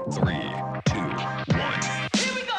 Three, two, one. Here we go!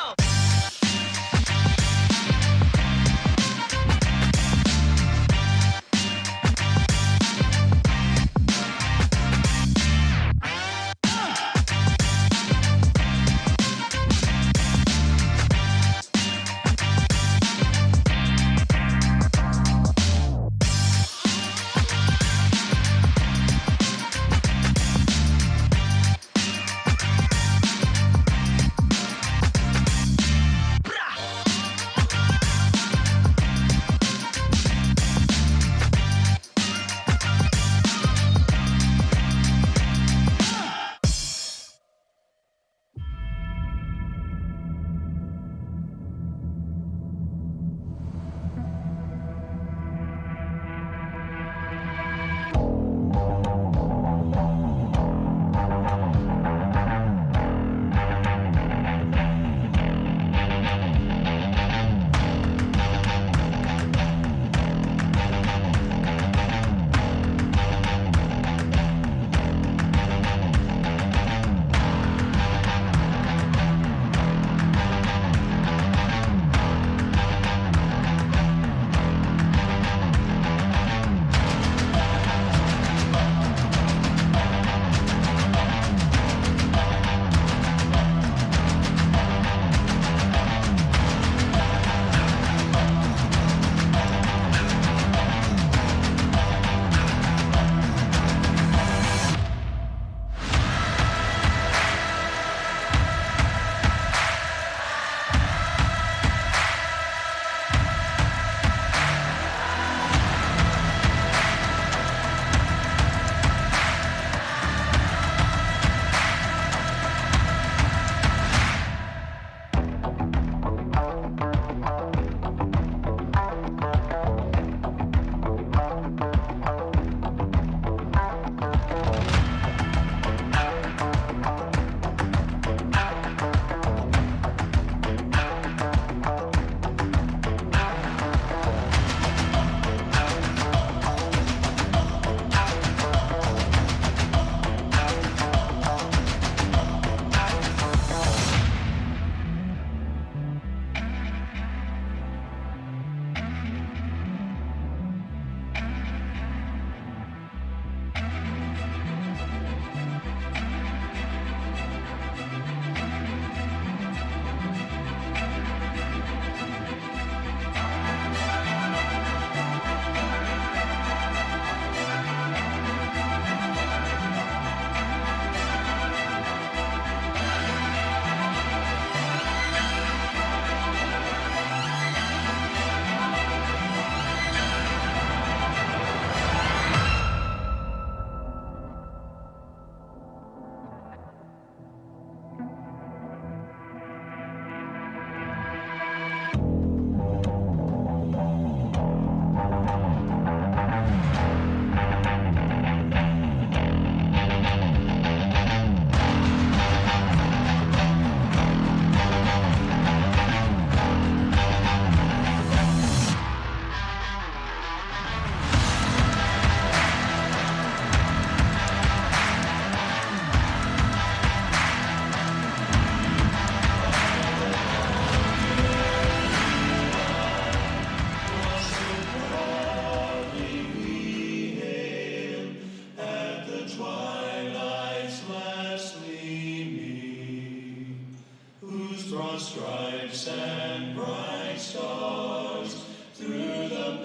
Stripes and bright stars through the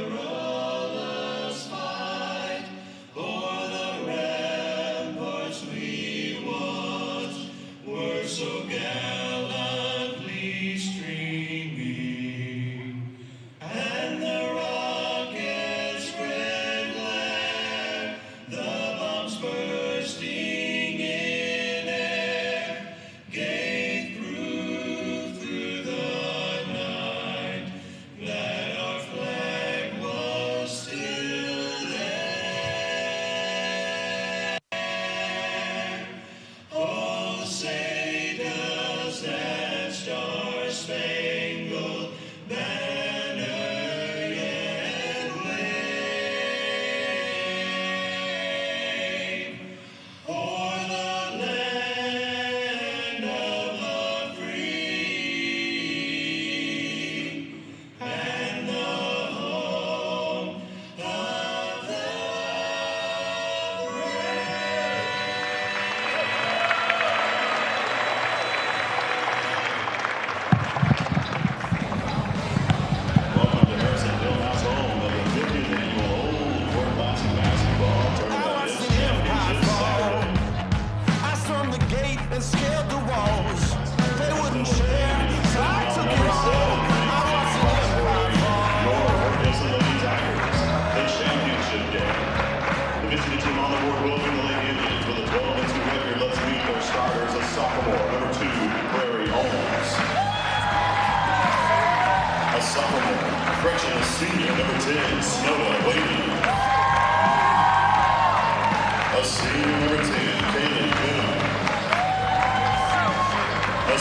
perilous fight, o'er the ramparts we watched were so gallantly streaming, and the rocket's red glare, the bombs bursting in air, gave proof through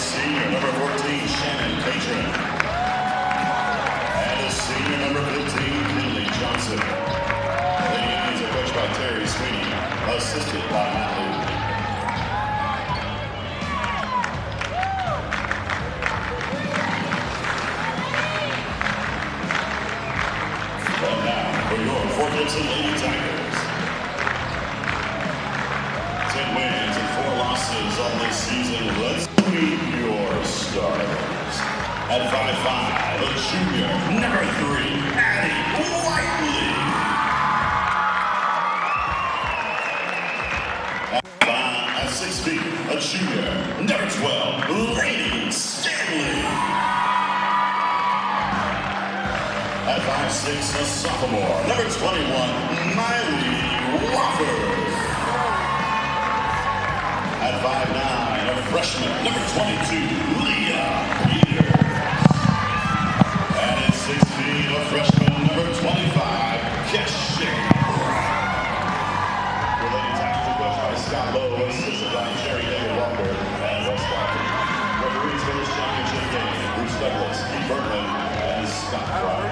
senior, number 14, Shannon Patron. And a senior, number 15, Kinley Johnson. The Lady Indians are coached by Terry Sweeney, assisted by Matt Lou. And now, for your Fort Gibson Lady Tigers. 10 wins and 4 losses on this season. Let's meet your starters. At 5'5", a junior, number 3, Addie Whiteley. At 6 feet, a junior, number 12, Lady Stanley. At 5'6", a sophomore, number 21, Miley Wofford. At 5'9", a freshman, number 22, Leah Peters. And at 6 feet, a freshman, number 25, Keshe Brown. The Lady Tigers are coached by Scott Lowe, assisted by Jerry David Walker and Wes Walker. Referees for this championship game, Bruce Douglas, Keith Bergman, and Scott Fry.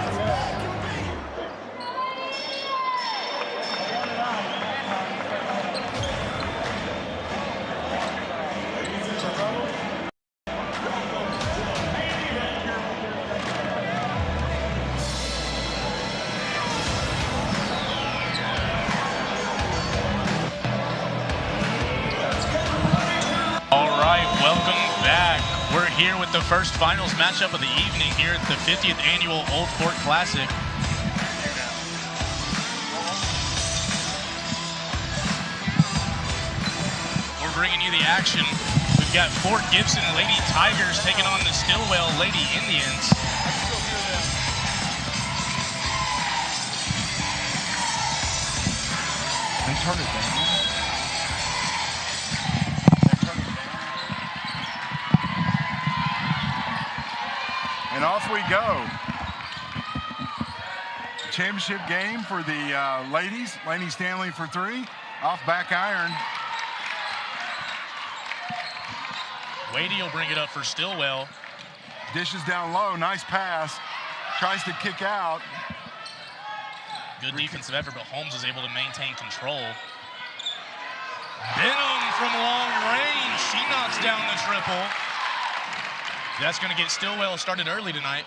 Welcome back. We're here with the first finals matchup of the evening here at the 50th annual Old Fort Classic. We're bringing you the action. We've got Fort Gibson Lady Tigers taking on the Stillwell Lady Indians. They turn it down. And off we go. Championship game for the ladies. Lady Stanley for 3. Off back iron. Wadey will bring it up for Stillwell. Dishes down low. Nice pass. Tries to kick out. Good defensive effort, but Holmes is able to maintain control. Benham from long range. She knocks down the triple. That's going to get Stillwell started early tonight.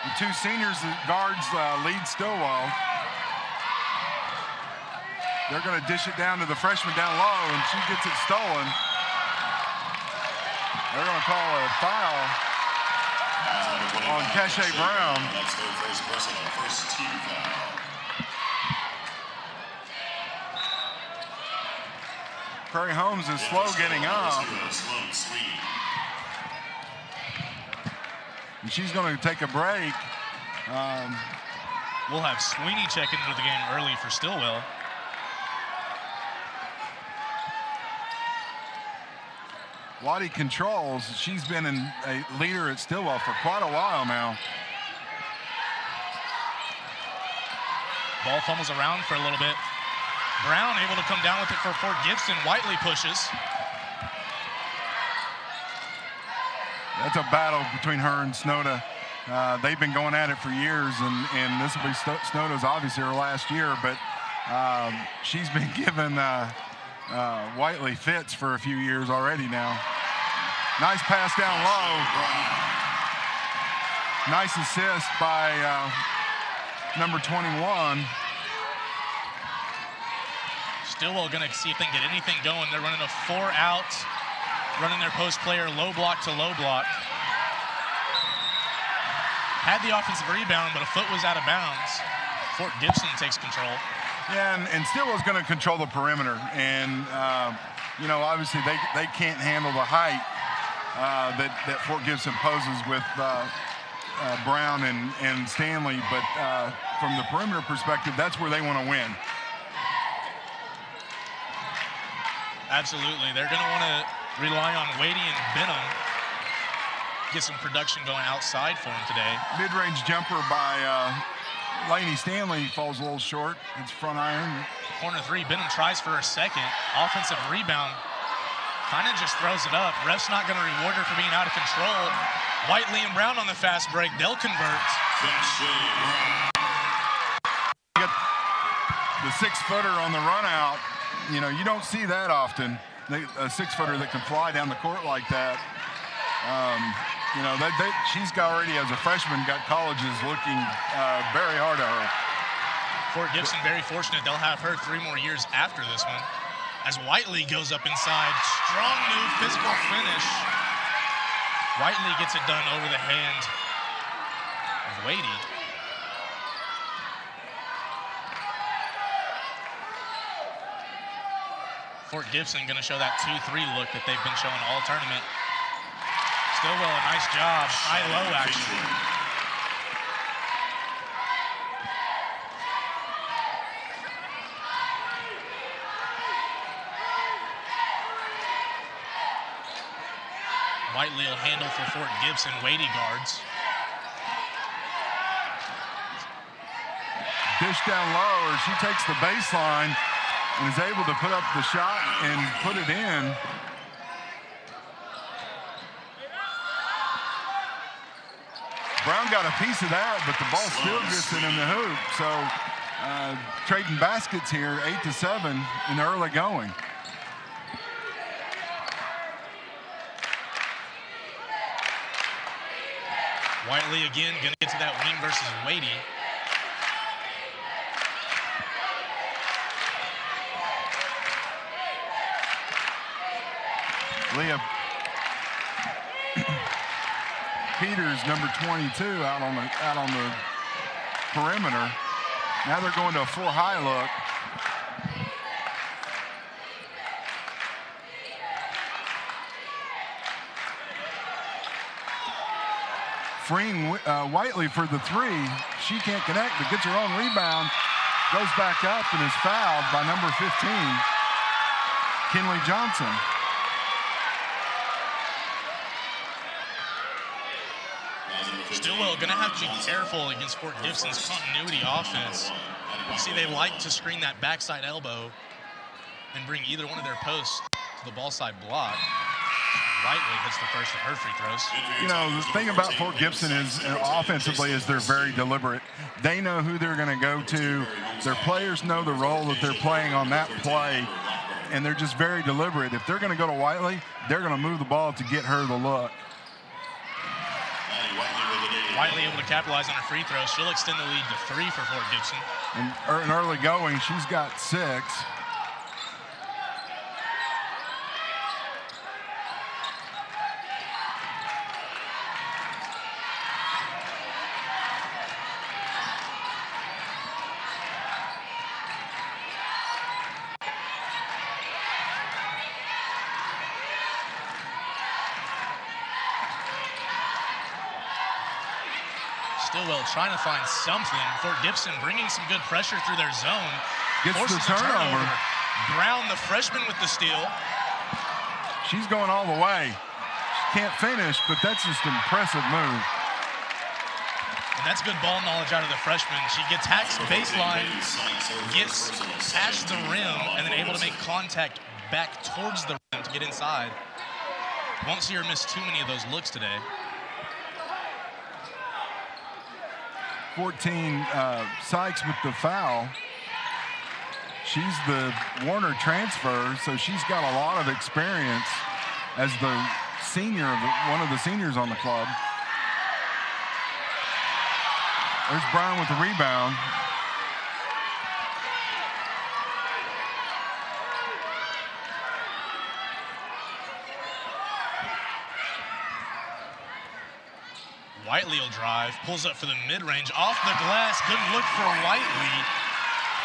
The 2 seniors guards lead Stillwell. They're going to dish it down to the freshman down low, and she gets it stolen. They're going to call a foul on Keshe Brown. That's their first personal, first team foul. Prairie Holmes is slow getting up. And she's going to take a break. We'll have Sweeney check into the game early for Stillwell. Lottie controls. She's been a leader at Stillwell for quite a while now. Ball fumbles around for a little bit. Brown able to come down with it for Fort Gibson. Whiteley pushes. That's a battle between her and Snowda. They've been going at it for years, and this will be Snowda's obviously her last year, but she's been giving Whiteley fits for a few years already now. Nice pass down low. Nice assist by number 21. Stillwell going to see if they can get anything going. They're running a 4-out. Running their post player low block to low block. Had the offensive rebound, but a foot was out of bounds. Fort Gibson takes control. Yeah, and Stillwell's going to control the perimeter. And, you know, obviously they can't handle the height that Fort Gibson poses with Brown and Stanley. But from the perimeter perspective, that's where they want to win. Absolutely. They're going to want to rely on Wadey and Benham. Get some production going outside for him today. Mid-range jumper by Lady Stanley falls a little short. It's front iron. Corner 3, Benham tries for a second. Offensive rebound. Kind of just throws it up. Ref's not going to reward her for being out of control. Whiteley and Brown on the fast break. They'll convert. The 6-footer on the run out, you know, you don't see that often. A 6-footer that can fly down the court like that. You know, she's already, as a freshman, got colleges looking very hard at her. Fort Gibson very fortunate. They'll have her 3 more years after this one. As Whiteley goes up inside. Strong move, physical finish. Whiteley gets it done over the hand of Wadey. Fort Gibson going to show that 2-3 look that they've been showing all tournament. Stillwell, a nice job. High-low action. Whiteley will handle for Fort Gibson. Wadey guards. Dish down low, or she takes the baseline and is able to put up the shot and put it in. Brown got a piece of that, but the ball still gets it in the hoop. So trading baskets here, 8-7 in the early going. Whiteley again going to get to that wing versus Wadey. Leah Peters, number 22, out on the perimeter. Now they're going to a 4-high look. Freeing Whiteley for the 3. She can't connect, but gets her own rebound. Goes back up and is fouled by number 15, Kinley Johnson. Stillwell going to have to be careful against Fort Gibson's continuity offense. You see, they like to screen that backside elbow and bring either one of their posts to the ball side block. Whiteley hits the first of her free throws. You know, the thing about Fort Gibson is, offensively, is they're very deliberate. They know who they're going to go to. Their players know the role that they're playing on that play, and they're just very deliberate. If they're going to go to Whiteley, they're going to move the ball to get her the look. Whiteley able to capitalize on her free throw. She'll extend the lead to 3 for Fort Gibson. And in early going, she's got 6. Stillwell trying to find something. Fort Gibson bringing some good pressure through their zone. Gets the Forces a turnover. Brown, the freshman, with the steal. She's going all the way. She can't finish, but that's just an impressive move. And that's good ball knowledge out of the freshman. She gets hacks baseline, gets past the rim, and then able to make contact back towards the rim to get inside. Won't see her miss too many of those looks today. 14, Sykes with the foul. She's the Warner transfer, so she's got a lot of experience as the senior, one of the seniors on the club. There's Brown with the rebound. Whiteley will drive, pulls up for the mid-range, off the glass. Good look for Whiteley.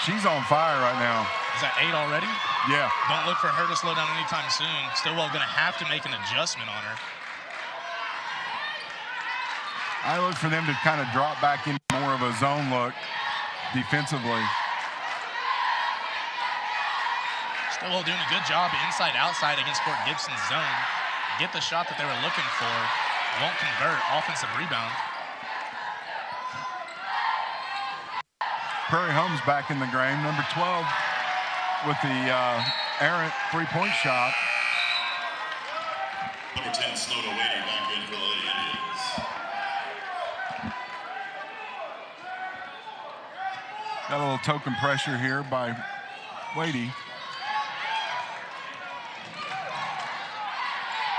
She's on fire right now. Is that 8 already? Yeah. Don't look for her to slow down anytime soon. Stillwell going to have to make an adjustment on her. I look for them to kind of drop back into more of a zone look defensively. Stillwell doing a good job inside-outside against Fort Gibson's zone. Get the shot that they were looking for. Won't convert. Offensive rebound. Prairie Home's back in the game. Number 12 with the errant three-point shot. Number 10, Snowda Wader back in for the Lady Indians. Got a little token pressure here by Wadey.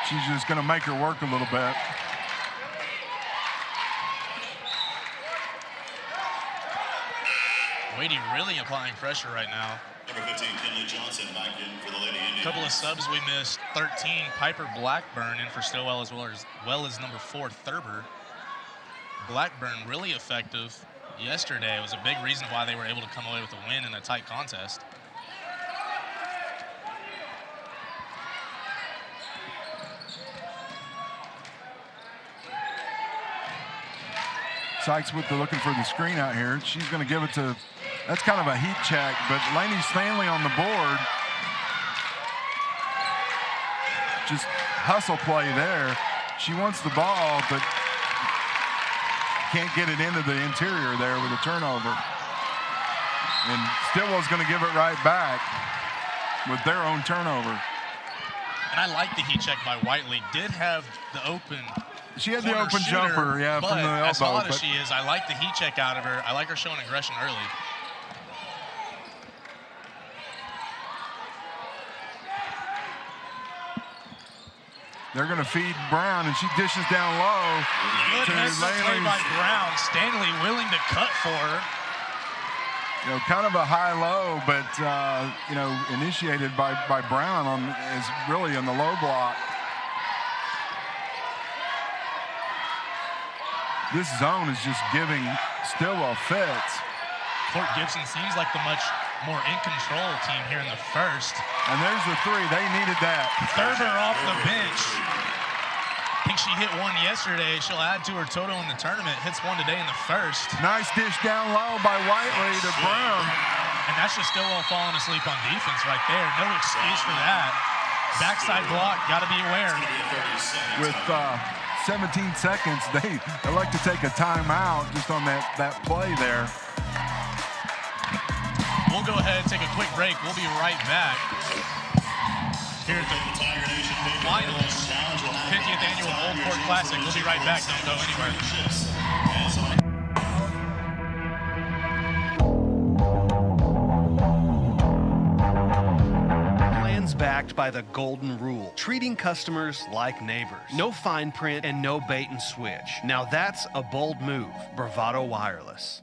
She's just going to make her work a little bit. Wadey really applying pressure right now. Number 15, Kinley Johnson back in for the Lady Indians. A couple of subs we missed. 13, Piper Blackburn in for Stillwell as well as number 4, Thurber. Blackburn really effective yesterday. It was a big reason why they were able to come away with a win in a tight contest. Sykes looking for the screen out here. She's going to give it to, that's kind of a heat check, but Lainey Stanley on the board. Just hustle play there. She wants the ball, but can't get it into the interior there with a turnover. And Stillwell's going to give it right back with their own turnover. And I like the heat check by Whiteley. Did have the open. She had the open jumper, yeah, from the elbow. As hot as she is, I like the heat check out of her. I like her showing aggression early. They're going to feed Brown, and she dishes down low. Good play by Brown. Stanley willing to cut for her. You know, kind of a high-low, but you know, initiated by Brown is really on the low block. This zone is just giving Stillwell fits. Fort Gibson seems like the much more in-control team here in the first. And there's the three. They needed that. Thurber off the bench. I think she hit one yesterday. She'll add to her total in the tournament. Hits one today in the first. Nice dish down low by Whiteley to Brown. And that's just Stillwell falling asleep on defense right there. No excuse for that. Backside block, got to be aware. With 17 seconds, they like to take a timeout just on that play there. We'll go ahead and take a quick break. We'll be right back here at the finals, 50th annual Old Port Classic. We'll be right back. Don't go anywhere. Plans backed by the golden rule, treating customers like neighbors. No fine print and no bait and switch. Now that's a bold move. Bravado Wireless.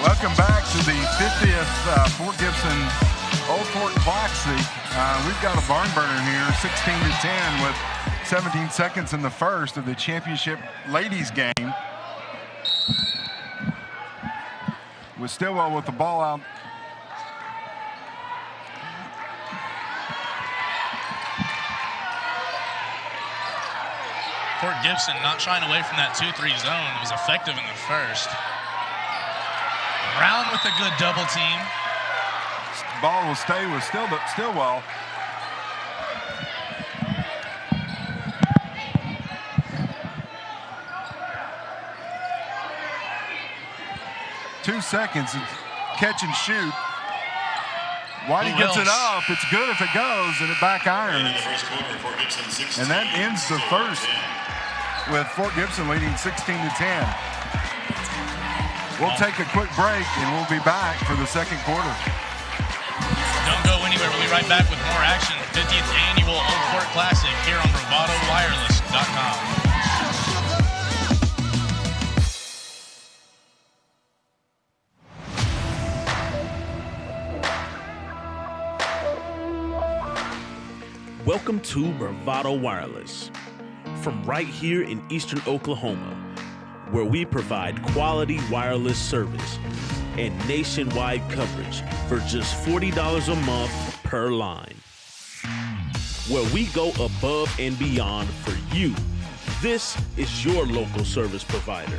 Welcome back to the 50th Fort Gibson Old Fort Classic. We've got a barn burner here, 16-10 with 17 seconds in the first of the championship ladies game. With Stillwell with the ball out. Fort Gibson not shying away from that 2-3 zone. It was effective in the first. Brown with a good double team. Ball will stay with Stillwell. Two seconds, catch and shoot. Whitey gets it off. It's good if it goes, and it back irons. And that ends the first with Fort Gibson leading 16-10. We'll take a quick break, and we'll be back for the second quarter. Don't go anywhere. We'll be right back with more action. 50th annual Old Port Classic here on BravadoWireless.com. Welcome to Bravado Wireless, from right here in Eastern Oklahoma, where we provide quality wireless service and nationwide coverage for just $40 a month per line. Where we go above and beyond for you. This is your local service provider.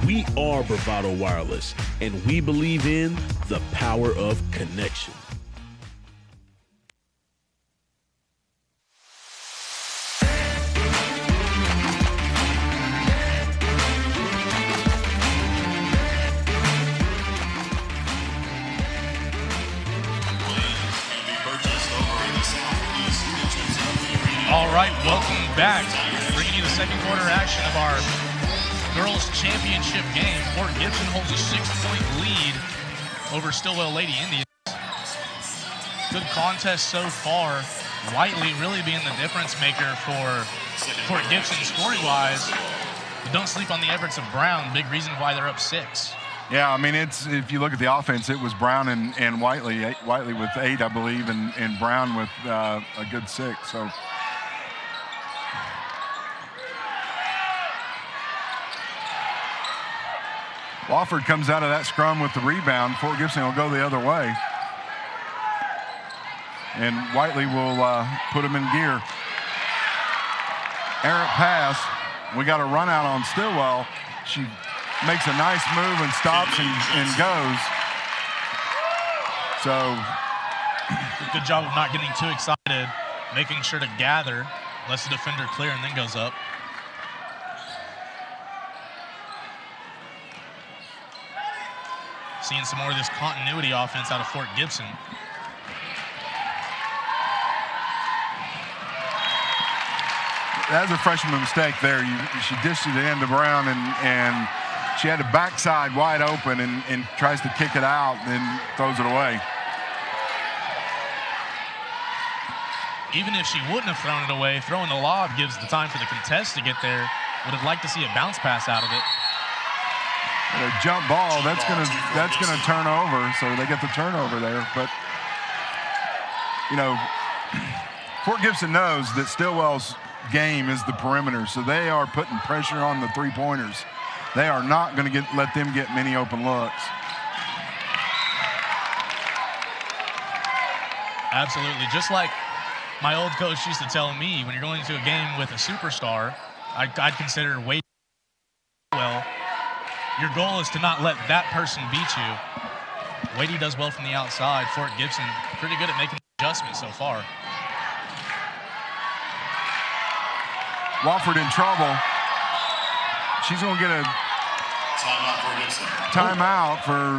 We are Bravado Wireless, and we believe in the power of connection. All right, welcome back. Bringing you the second quarter action of our girls championship game. Fort Gibson holds a 6-point lead over Stillwell Lady Indians. Good contest so far. Whiteley really being the difference maker for Fort Gibson scoring-wise. But don't sleep on the efforts of Brown. Big reason why they're up 6. Yeah, I mean, if you look at the offense, it was Brown and Whiteley. Whiteley with 8, I believe, and Brown with a good 6. So. Wofford comes out of that scrum with the rebound. Fort Gibson will go the other way. And Whiteley will put him in gear. Errant pass. We got a run out on Stillwell. She makes a nice move and stops and goes. So. Good job of not getting too excited, making sure to gather, lets the defender clear, and then goes up. Seeing some more of this continuity offense out of Fort Gibson. That was a freshman mistake there. She dished it in to Brown, and she had the backside wide open and tries to kick it out and then throws it away. Even if she wouldn't have thrown it away, throwing the lob gives the time for the contest to get there. Would have liked to see a bounce pass out of it. A jump ball, that's gonna turn over, so they get the turnover there. But you know, Fort Gibson knows that Stillwell's game is the perimeter, so they are putting pressure on the three-pointers. They are not going to let them get many open looks. Absolutely, just like my old coach used to tell me, when you're going to a game with a superstar, I'd consider Wade well. Your goal is to not let that person beat you. Wadey does well from the outside. Fort Gibson pretty good at making adjustments so far. Wofford in trouble. She's going to get a timeout for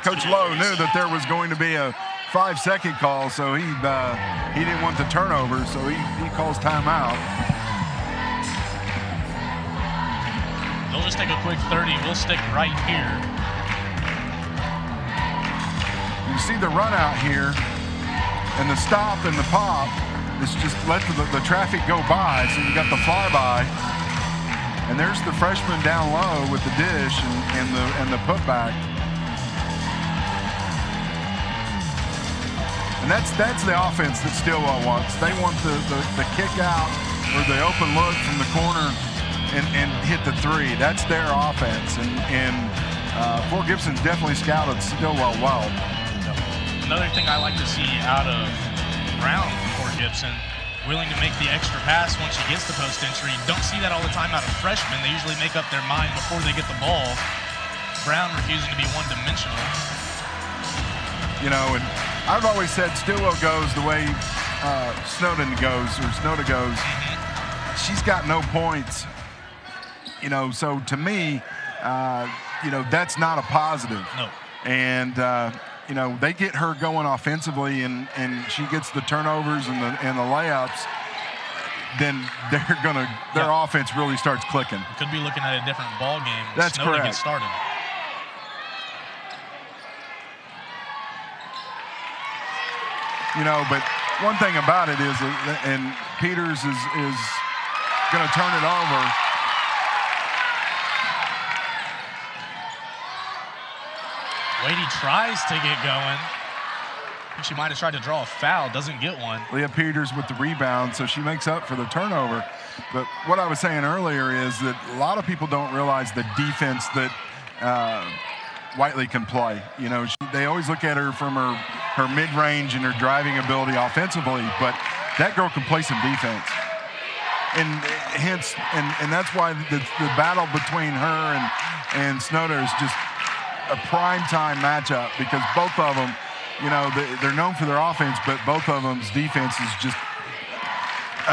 Coach Lowe knew that there was going to be a 5-second call, so he didn't want the turnover, so he calls timeout. They'll just take a quick 30. We'll stick right here. You see the run out here, and the stop and the pop. It's just let the traffic go by, so you got the flyby. And there's the freshman down low with the dish and the putback. And that's the offense that Stillwell wants. They want the kick out or the open look from the corner and hit the 3. That's their offense. And Fort Gibson's definitely scouted Stillwell well. Another thing I like to see out of Brown for Gibson, willing to make the extra pass once she gets the post entry. Don't see that all the time out of freshmen. They usually make up their mind before they get the ball. Brown refusing to be one-dimensional. You know, and I've always said Stillwell goes the way Snowda goes. She's got no points. You know, so to me, you know, that's not a positive. No. And, you know, they get her going offensively and she gets the turnovers and the layups, then their offense really starts clicking. Could be looking at a different ball game. That's Snowda correct. Gets started. You know, but one thing about it is, and Peters is going to turn it over. Wadey tries to get going. She might have tried to draw a foul, doesn't get one. Leah Peters with the rebound, so she makes up for the turnover. But what I was saying earlier is that a lot of people don't realize the defense that Whiteley can play. You know, they always look at her from her mid-range and her driving ability offensively, but that girl can play some defense. And hence, and that's why the battle between her and Snowda is just a primetime matchup, because both of them, you know, they're known for their offense, but both of them's defense is just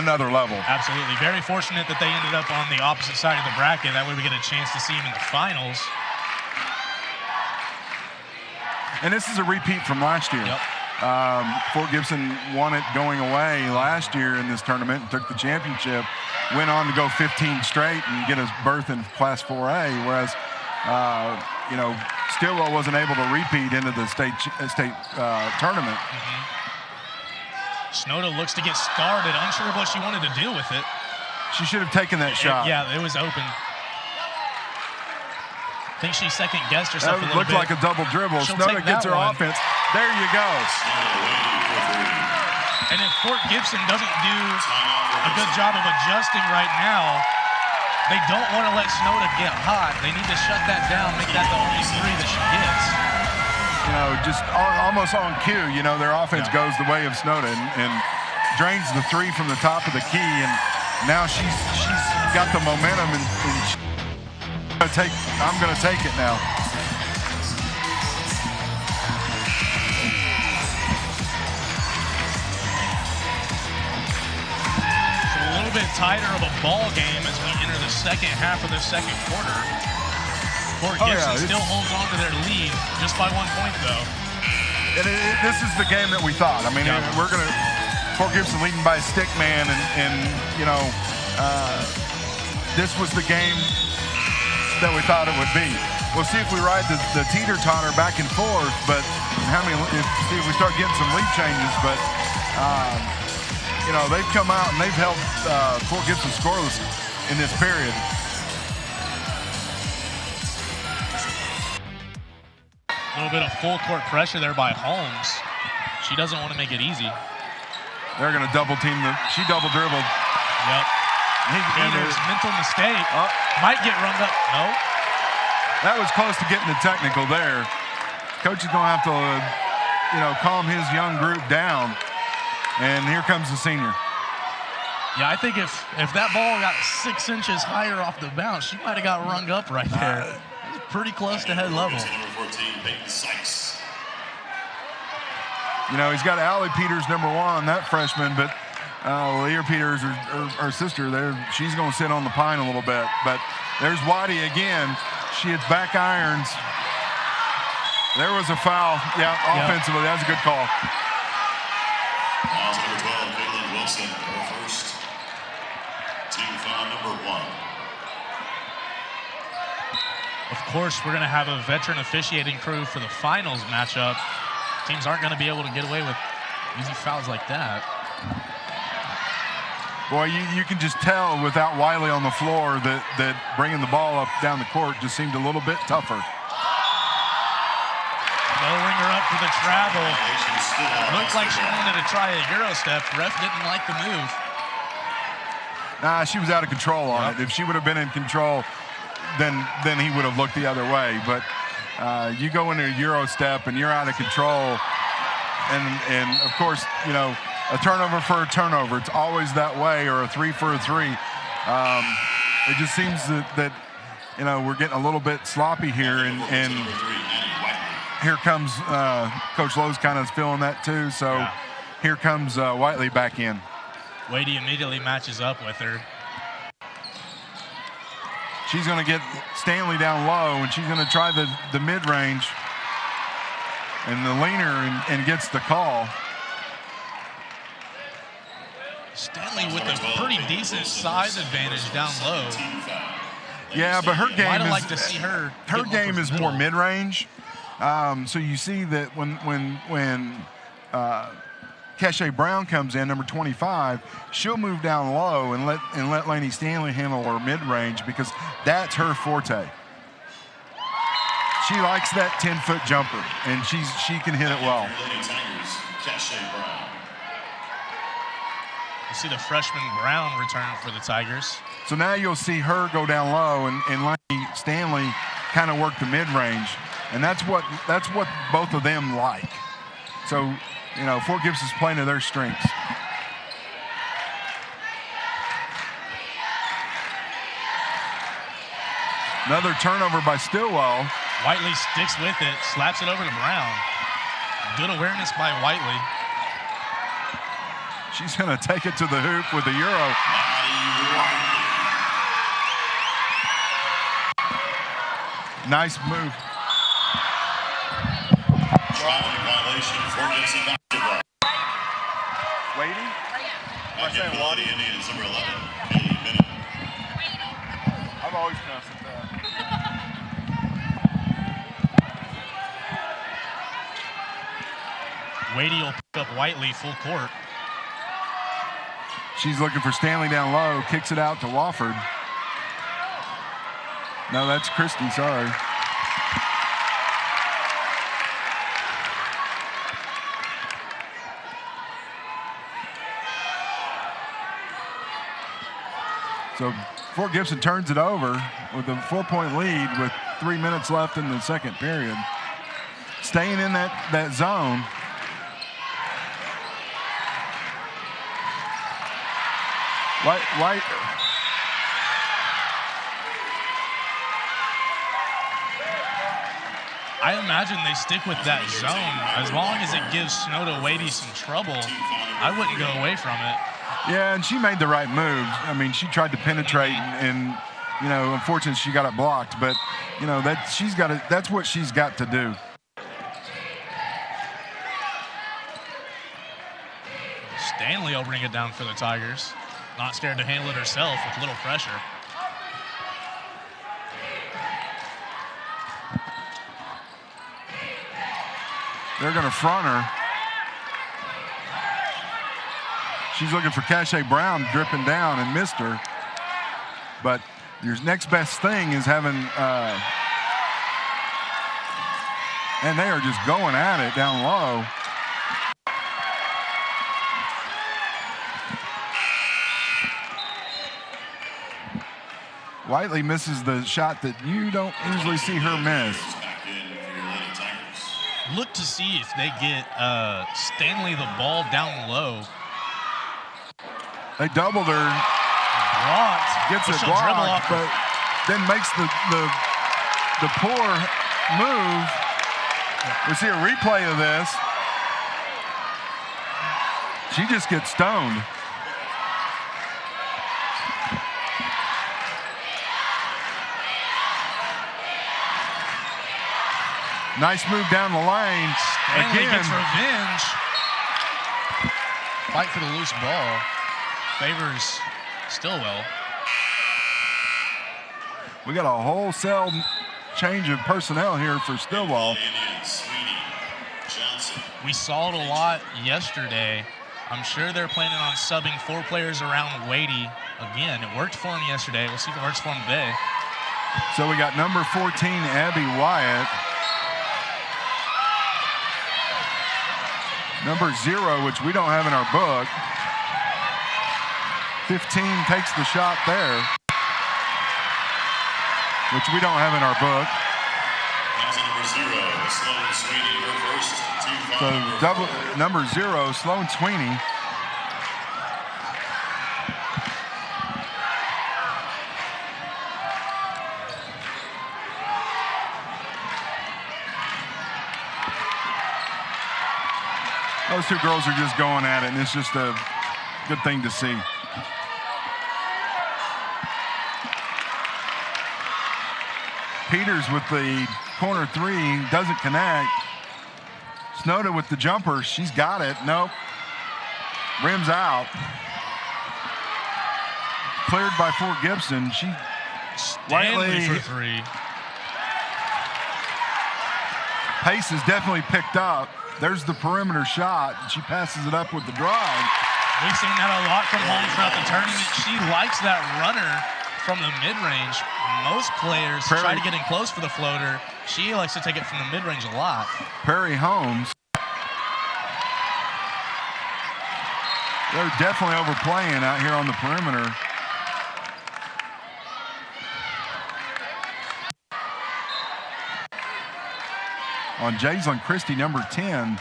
another level. Absolutely. Very fortunate that they ended up on the opposite side of the bracket. That way we get a chance to see them in the finals. And this is a repeat from last year. Yep. Fort Gibson won it going away last year in this tournament and took the championship, went on to go 15 straight and get a berth in Class 4A, whereas, you know, Stillwell wasn't able to repeat into the state tournament. Snowda looks to get started, unsure of what she wanted to do with it. She should have taken that shot. Yeah, it was open. I think she second-guessed herself a little bit. Looked like a double dribble. Snowda gets her offense. There you go. And if Fort Gibson doesn't do a good job of adjusting right now, they don't want to let Snowda get hot. They need to shut that down, make that the only three that she gets. You know, just almost on cue, you know, their offense goes the way of Snowda and drains the three from the top of the key, and now she's got the momentum, and I'm going to take it now. It's a little bit tighter of a ball game as we enter the second half of the second quarter. Fort Gibson still holds on to their lead just by 1 point, though. And this is the game that we thought. I mean, we're going to Fort Gibson leading by a stick man, and you know, this was the game that we thought it would be. We'll see if we ride the teeter-totter back and forth, but see if we start getting some lead changes. But you know, they've come out and they've held Fort Gibson scoreless in this period. A little bit of full court pressure there by Holmes. She doesn't want to make it easy. They're going to double team she double dribbled. Yep. Peters, mental mistake. Might get rung up. No. That was close to getting the technical there. Coach is going to have to, you know, calm his young group down. And here comes the senior. Yeah, I think if that ball got 6 inches higher off the bounce, she might have got rung up right there. It was pretty close to head level. You know, he's got Allie Peters, number 1, that freshman, but Leah Peters, her sister, she's going to sit on the pine a little bit. But there's Whitey again. She hits back irons. There was a foul. Yeah, offensively, that's a good call. Fouls number 12, Caitlin Wilson, her first. Team foul number 1. Of course, we're going to have a veteran officiating crew for the finals matchup. Teams aren't going to be able to get away with easy fouls like that. Boy, you can just tell without Wiley on the floor that bringing the ball up down the court just seemed a little bit tougher. Lowering her up for the travel. Looked like she wanted to try a Euro step. Ref didn't like the move. Nah, she was out of control on it. If she would have been in control, then he would have looked the other way. But you go into a Euro step and you're out of control. And of course, you know, a turnover for a turnover. It's always that way, or a 3 for a 3. It just seems that you know, we're getting a little bit sloppy here, and here comes Coach Lowe's kind of feeling that too. So here comes Whiteley back in. Wadey immediately matches up with her. She's going to get Stanley down low, and she's going to try the mid-range and the leaner and gets the call. Stanley with a pretty decent size advantage down low. Yeah, but her game I'd like to see her game is more mid-range. So you see that when Keshae Brown comes in, number 25, she'll move down low and let Lainey Stanley handle her mid-range, because that's her forte. She likes that 10-foot jumper, and she can hit it well. You see the freshman Brown return for the Tigers. So now you'll see her go down low and Lainey Stanley kind of work the mid-range, and that's what both of them like. So, you know, Fort Gibson's playing to their strengths. Another turnover by Stillwell. Whiteley sticks with it, slaps it over to Brown. Good awareness by Whiteley. She's going to take it to the hoop with the Euro. Nice move. Driving violation for Gibson. Wadey will pick up Whiteley full court. She's looking for Stanley down low, kicks it out to Wofford. No, that's Christie, sorry. So Fort Gibson turns it over with a 4-point lead with 3 minutes left in the second period. Staying in that zone. White. I imagine they stick with that zone as long as it gives Snowda Wadey some trouble. I wouldn't go away from it. Yeah, and she made the right move. I mean, she tried to penetrate, and you know, unfortunately, she got it blocked. But you know that's what she's got to do. Stanley will bring it down for the Tigers. Not scared to handle it herself with little pressure. They're going to front her. She's looking for Cache Brown dripping down and missed her. But your next best thing is having, and they are just going at it down low. Whiteley misses the shot that you don't usually see her miss. Look to see if they get Stanley the ball down low. They doubled her. Blocked. Gets it She'll dribble blocked, off but then makes the poor move. We see a replay of this. She just gets stoned. Nice move down the lane. Stanley Again. gets revenge. Fight for the loose ball. Favors Stillwell. We got a wholesale change of personnel here for Stillwell. We saw it a lot yesterday. I'm sure they're planning on subbing 4 players around Wadey again. It worked for them yesterday. We'll see if it works for them today. So we got number 14, Abby Wyatt. Number 0, which we don't have in our book. 15 takes the shot there, which we don't have in our book. So number 0, Sloan Sweeney. Those two girls are just going at it, and it's just a good thing to see. Peters with the corner 3, doesn't connect. Snowda with the jumper, she's got it. Nope. Rims out. Cleared by Fort Gibson. Stanley for 3. Pace is definitely picked up. There's the perimeter shot. She passes it up with the drive. We've seen that a lot from home throughout the tournament. She likes that runner from the mid-range. Most players try to get in close for the floater. She likes to take it from the mid-range a lot. Perry Holmes. They're definitely overplaying out here on the perimeter. On Jaislyn Christie, number 10.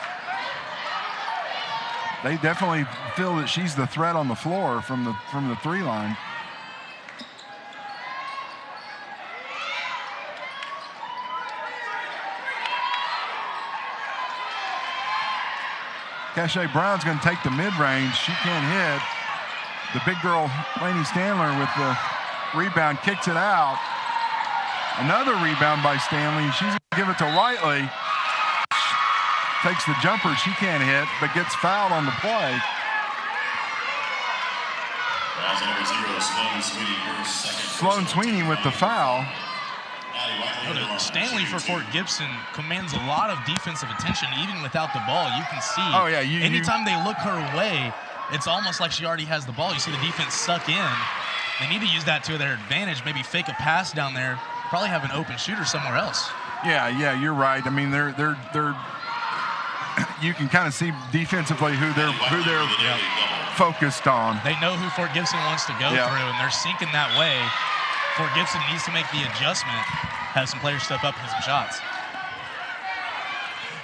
They definitely feel that she's the threat on the floor from the 3 line. Cache Brown's going to take the mid-range. She can't hit. The big girl, Lainey Stanler, with the rebound, kicks it out. Another rebound by Stanley. She's going to give it to Whiteley. Takes the jumper. She can't hit, but gets fouled on the play. Sloan Sweeney with the foul. Stanley for Fort Gibson commands a lot of defensive attention even without the ball. You can see anytime they look her way, it's almost like she already has the ball. You see the defense suck in. They need to use that to their advantage, maybe fake a pass down there, probably have an open shooter somewhere else. Yeah, you're right. I mean, they're you can kind of see defensively who they're focused on. They know who Fort Gibson wants to go through, and they're sinking that way. Fort Gibson needs to make the adjustment, have some players step up and hit some shots.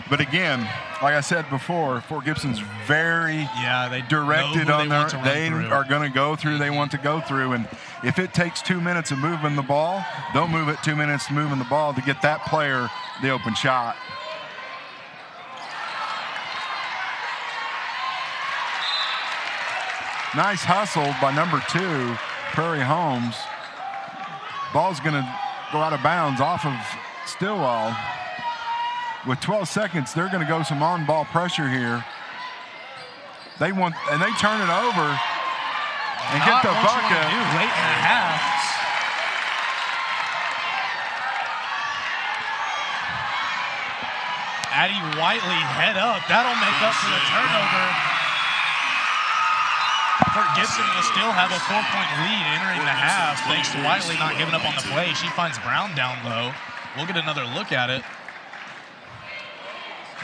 But again, like I said before, Fort Gibson's very they directed on their. They are going to go through. They want to go through, and if it takes 2 minutes of moving the ball, they'll move it 2 minutes moving the ball to get that player the open shot. Nice hustle by number 2, Prairie Holmes. Ball's going to go out of bounds off of Stillwell. With 12 seconds, they're going to go some on-ball pressure here. They turn it over and get the bucket. Late in the half. Addie Whiteley head up. That'll make up for the turnover. Fort Gibson will still have a 4-point lead entering the half thanks to Whiteley not giving up on the play. She finds Brown down low. We'll get another look at it.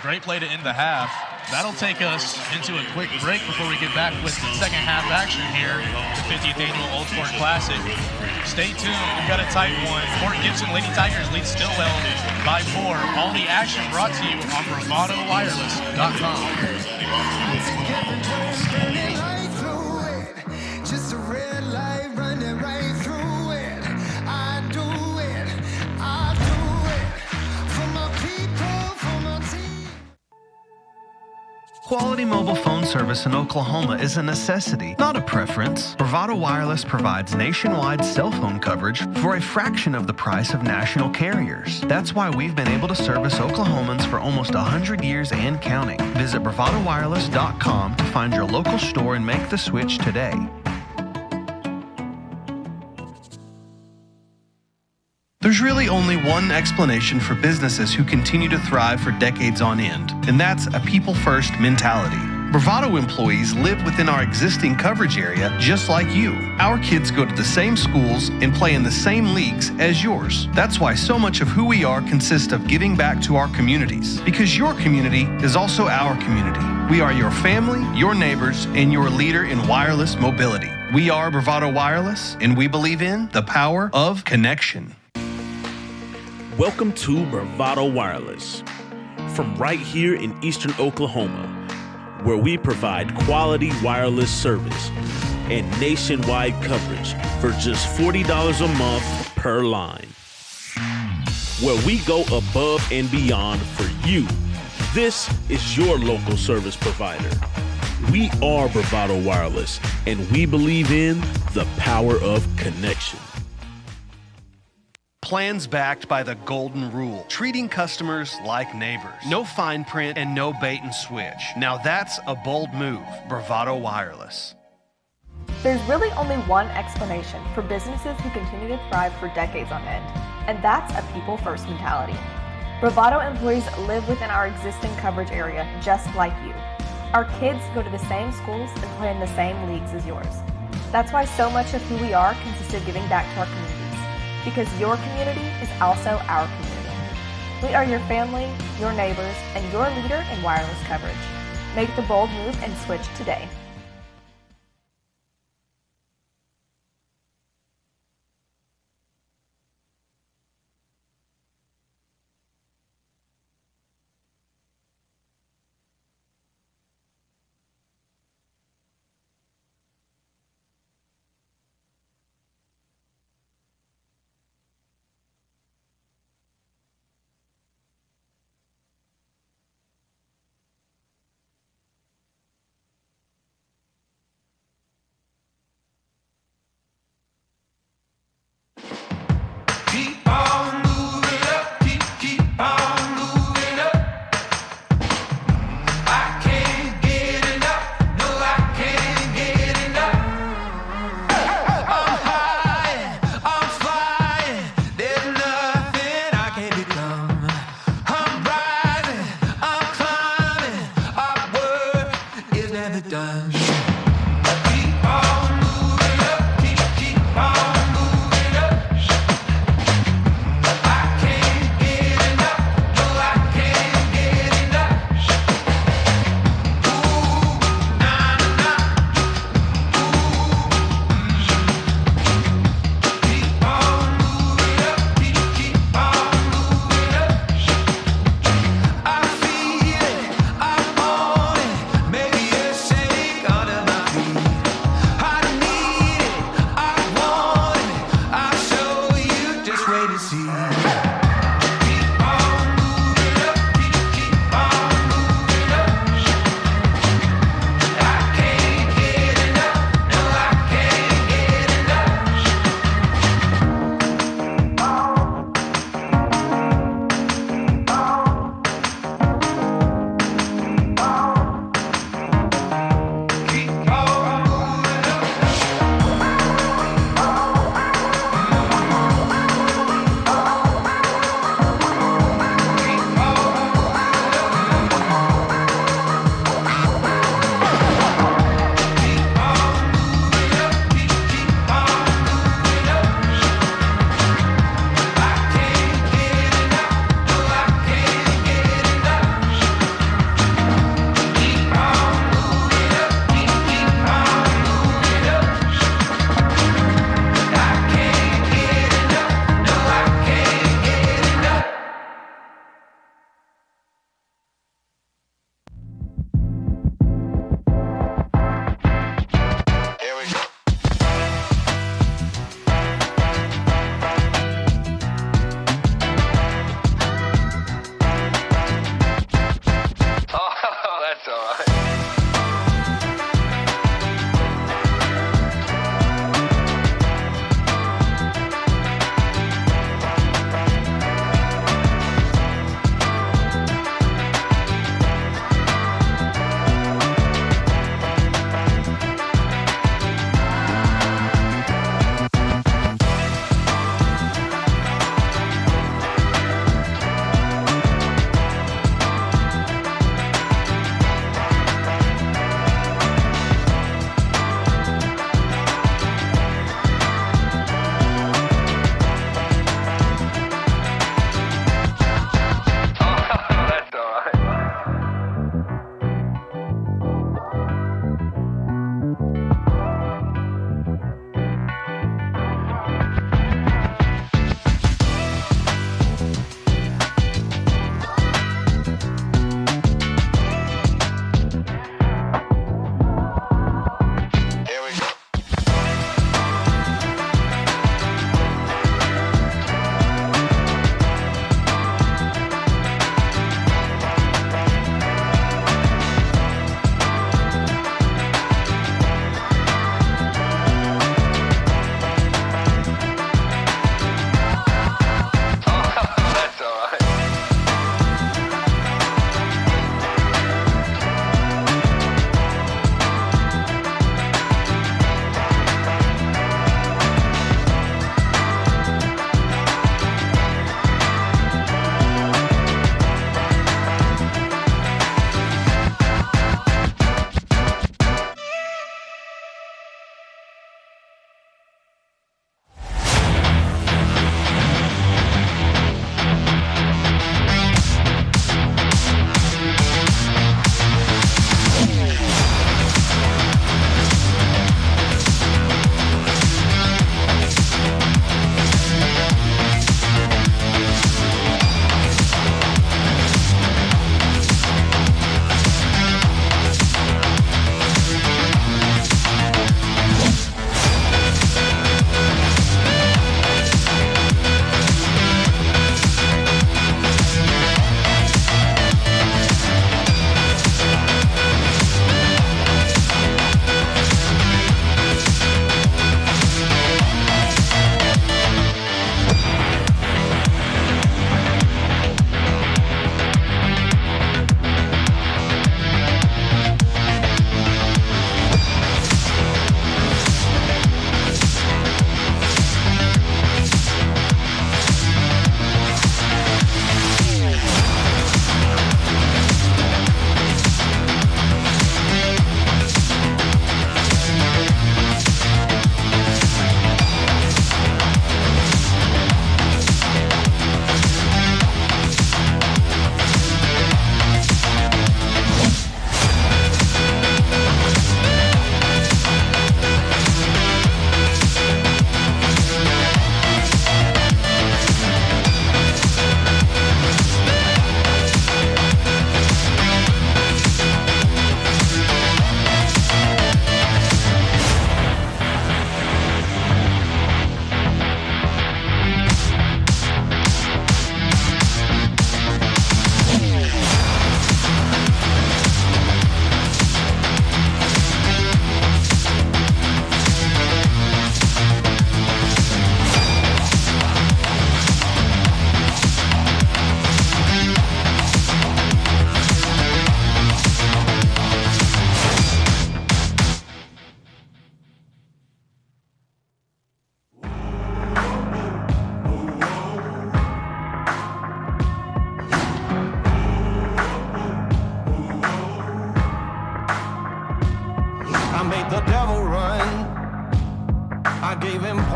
Great play to end the half. That'll take us into a quick break before we get back with the second half action here, the 50th Annual Old Sport Classic. Stay tuned. We've got a tight one. Fort Gibson Lady Tigers lead Stillwell by 4. All the action brought to you on bravadowireless.com. Just a red light running right through it. I do it for my people, for my team. Quality mobile phone service in Oklahoma is a necessity, not a preference. Bravado Wireless provides nationwide cell phone coverage for a fraction of the price of national carriers. That's why we've been able to service Oklahomans for almost 100 years and counting. Visit bravadowireless.com to find your local store and make the switch today. There's really only one explanation for businesses who continue to thrive for decades on end, and that's a people-first mentality. Bravado employees live within our existing coverage area just like you. Our kids go to the same schools and play in the same leagues as yours. That's why so much of who we are consists of giving back to our communities, because your community is also our community. We are your family, your neighbors, and your leader in wireless mobility. We are Bravado Wireless, and we believe in the power of connection. Welcome to Bravado Wireless, from right here in Eastern Oklahoma, where we provide quality wireless service and nationwide coverage for just $40 a month per line. Where we go above and beyond for you. This is your local service provider. We are Bravado Wireless, and we believe in the power of connection. Plans backed by the golden rule, treating customers like neighbors. No fine print and no bait and switch. Now that's a bold move. Bravado Wireless. There's really only one explanation for businesses who continue to thrive for decades on end, and that's a people-first mentality. Bravado employees live within our existing coverage area just like you. Our kids go to the same schools and play in the same leagues as yours. That's why so much of who we are consists of giving back to our communities. Because your community is also our community. We are your family, your neighbors, and your leader in wireless coverage. Make the bold move and switch today.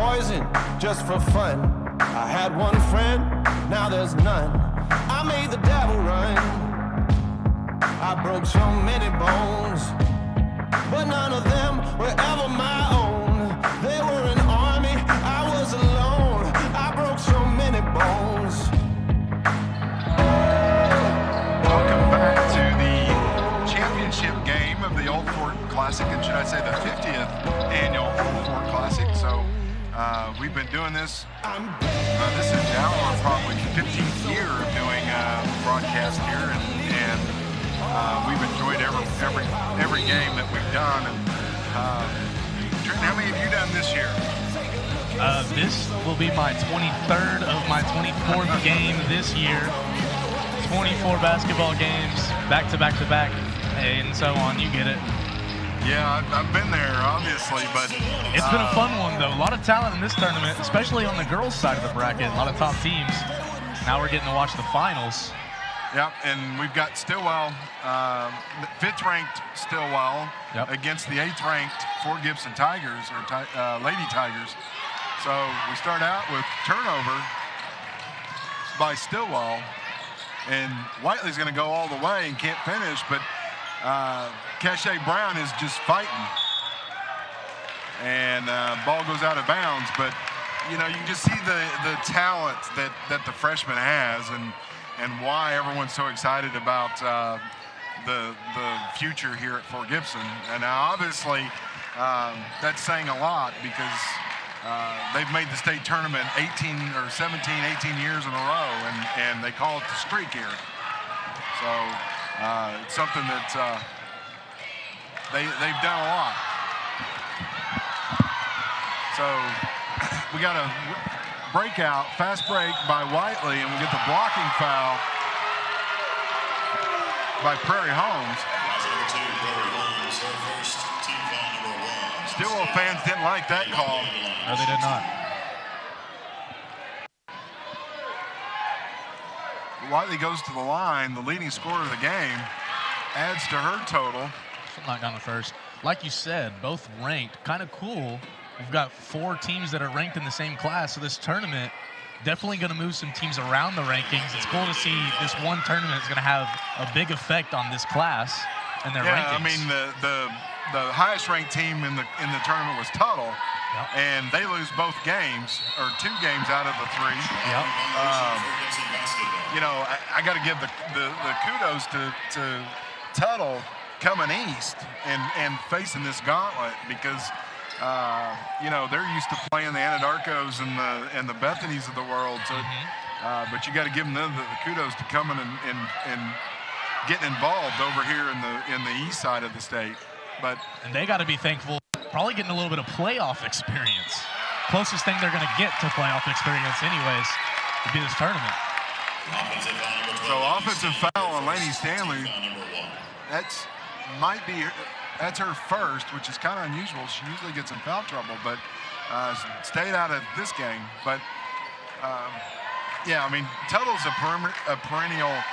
poison just for fun. I had one friend, now there's none. I made the devil run. I broke so many bones, but none of them were ever my own. They were an army, I was alone. I broke so many bones. Welcome back to the championship game of the Old Fort Classic, and should I say the 50th annual Old Fort Classic. So we've been doing this. This is now our probably 15th year of doing broadcast here, and we've enjoyed every game that we've done. And Trenton, how many have you done this year? This will be my 23rd of my 24th game this year. 24 basketball games, back to back to back, and so on. You get it. Yeah, I've been there, obviously, but it's been a fun one, though. A lot of talent in this tournament, especially on the girls' side of the bracket. A lot of top teams. Now we're getting to watch the finals. Yep, and we've got Stillwell, 5th-ranked Stillwell against the 8th-ranked Fort Gibson Tigers, or Lady Tigers. So we start out with turnover by Stillwell, and Whiteley's going to go all the way and can't finish, but Cachet Brown is just fighting. And ball goes out of bounds, but you know, you can just see the talent that the freshman has, and why everyone's so excited about the future here at Fort Gibson. And now obviously that's saying a lot, because they've made the state tournament 18 years in a row, and they call it the streak here. So it's something that they've done a lot. So we got a breakout, fast break by Whiteley, and we get the blocking foul by Prairie Homes. Stillwell fans didn't like that call. No, they did not. Whiteley goes to the line, the leading scorer of the game, adds to her total. Knocked down the first. Like you said, both ranked. Kind of cool. We've got 4 teams that are ranked in the same class, so this tournament definitely going to move some teams around the rankings. It's cool to see this one tournament is going to have a big effect on this class and their rankings. I mean, the highest ranked team in the tournament was Tuttle, and they lose both games, or 2 games out of the 3. You know, I got to give the kudos to Tuttle coming east and facing this gauntlet, because you know, they're used to playing the Anadarkos and the Bethanys of the world. So, but you got to give them the kudos to coming and getting involved over here in the east side of the state. And they got to be thankful, probably getting a little bit of playoff experience. Closest thing they're going to get to playoff experience, anyways, would be this tournament. So offensive foul on Laney Stanley. That's her first, which is kind of unusual. She usually gets in foul trouble, but stayed out of this game. But yeah, I mean, Tuttle's a perennial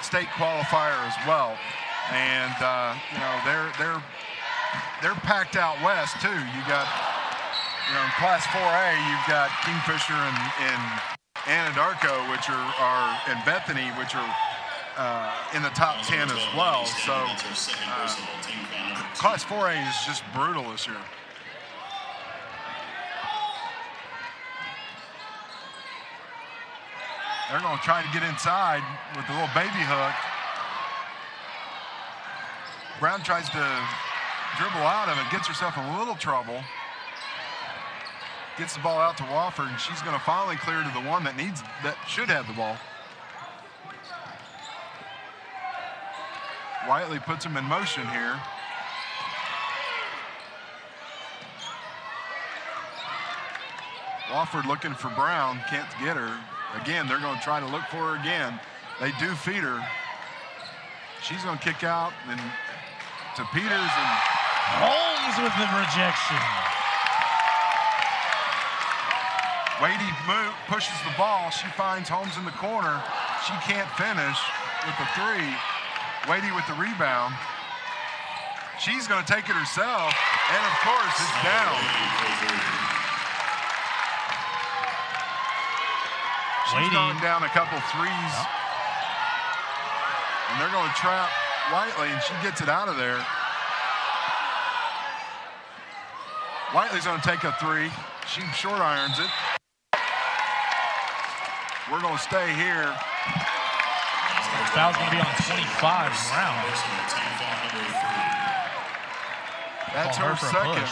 state qualifier as well, and you know, they're packed out west too. You got, you know, in Class 4A, you've got Kingfisher and Anadarko, which are and Bethany, which are in the top 10 as well. So Class 4A is just brutal this year. They're going to try to get inside with the little baby hook. Brown tries to dribble out of it, gets herself in a little trouble. Gets the ball out to Wofford, and she's going to finally clear to the one that should have the ball. Whiteley puts him in motion here. Wofford looking for Brown, can't get her. Again, they're going to try to look for her again. They do feed her. She's going to kick out and to Peters, and Holmes with the rejection. Wadey pushes the ball. She finds Holmes in the corner. She can't finish with the 3. Wadey with the rebound. She's going to take it herself, and of course, it's down. She's knocked down a couple threes. And they're going to trap Whiteley, and she gets it out of there. Whiteley's going to take a three. She short irons it. We're going to stay here. Foul's going to be on 25 Brown. That's her second.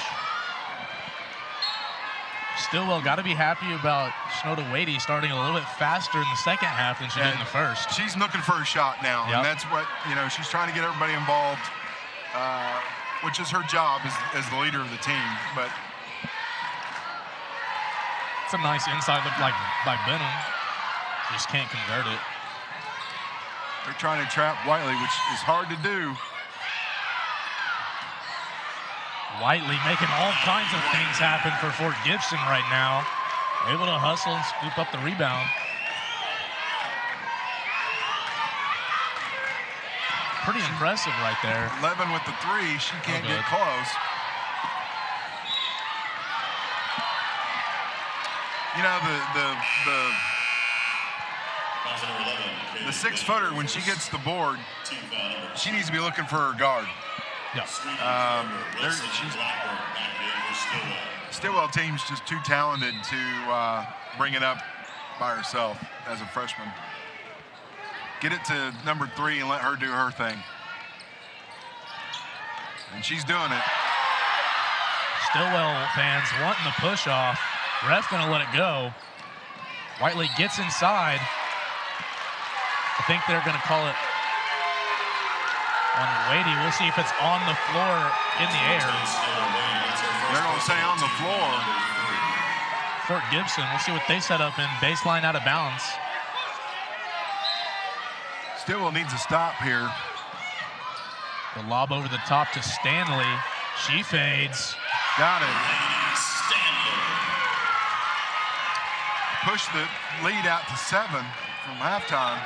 Stillwell got to be happy about Shnoda Wadey starting a little bit faster in the second half than she did in the first. She's looking for a shot now, and that's what, she's trying to get everybody involved, which is her job as the leader of the team. But it's a nice inside look by Benham. Just can't convert it. They're trying to trap Whiteley, which is hard to do. Whiteley making all kinds of things happen for Fort Gibson right now. Able to hustle and scoop up the rebound. Pretty impressive right there. 11 with the three. She can't get close. The 6-footer, when she gets the board, she needs to be looking for her guard. Yeah. Stillwell team's just too talented to bring it up by herself as a freshman. Get it to number 3 and let her do her thing. And she's doing it. Stillwell fans wanting the push off. Ref gonna let it go. Whiteley gets inside. I think they're gonna call it on Wadey. We'll see if it's on the floor in the air. They're going to say on the floor. Fort Gibson, we'll see what they set up in. Baseline out of bounds. Stillwell needs a stop here. The lob over the top to Stanley. She fades. Got it. Push the lead out to 7 from halftime.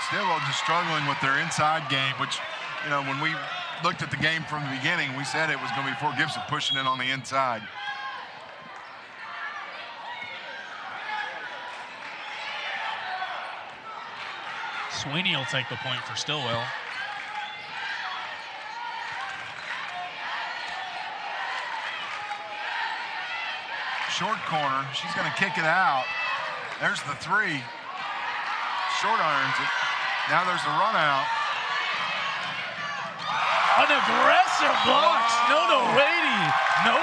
Stillwell just struggling with their inside game, which, when we looked at the game from the beginning, we said it was going to be Fort Gibson pushing it on the inside. Sweeney will take the point for Stillwell. Short corner, she's going to kick it out. There's the 3. Short irons it. Now there's a run out. An aggressive block. No, Wadey. No.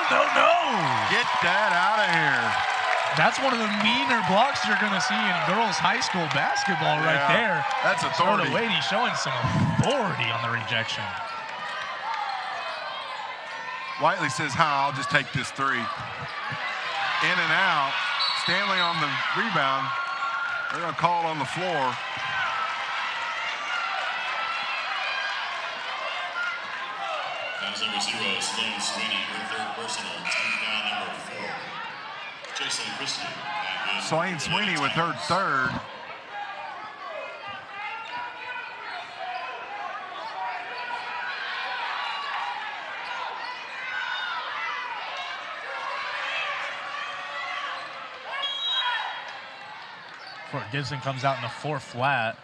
Get that out of here. That's one of the meaner blocks you're going to see in girls high school basketball right there. That's authority. Shnoda Wadey showing some authority on the rejection. Whiteley says, I'll just take this 3. In and out. Stanley on the rebound. They're going to call it on the floor. Fouls number 0, Sloan Sweeney, her 3rd personal. Team foul number 4. Jason Christie. Sloan Sweeney with her 3rd. Fort Gibson comes out in the 4 flat.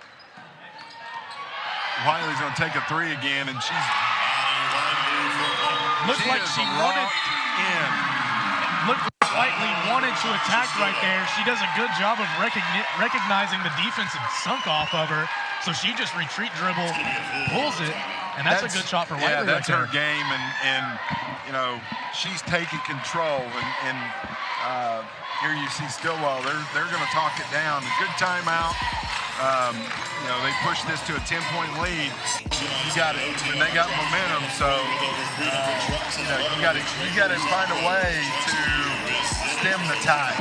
Whiteley's going to take a 3 again, and she's looks like she wanted in. Looked like Whiteley wanted to attack right there. She does a good job of recognizing the defense and sunk off of her. So she just retreat dribble, pulls it, and that's a good shot for Whiteley. Yeah, that's her game, and she's taking control. And here you see Stillwell. They're going to talk it down. A good timeout. They pushed this to a 10-point lead. You got it, and they got momentum. So you got to find a way to stem the tide.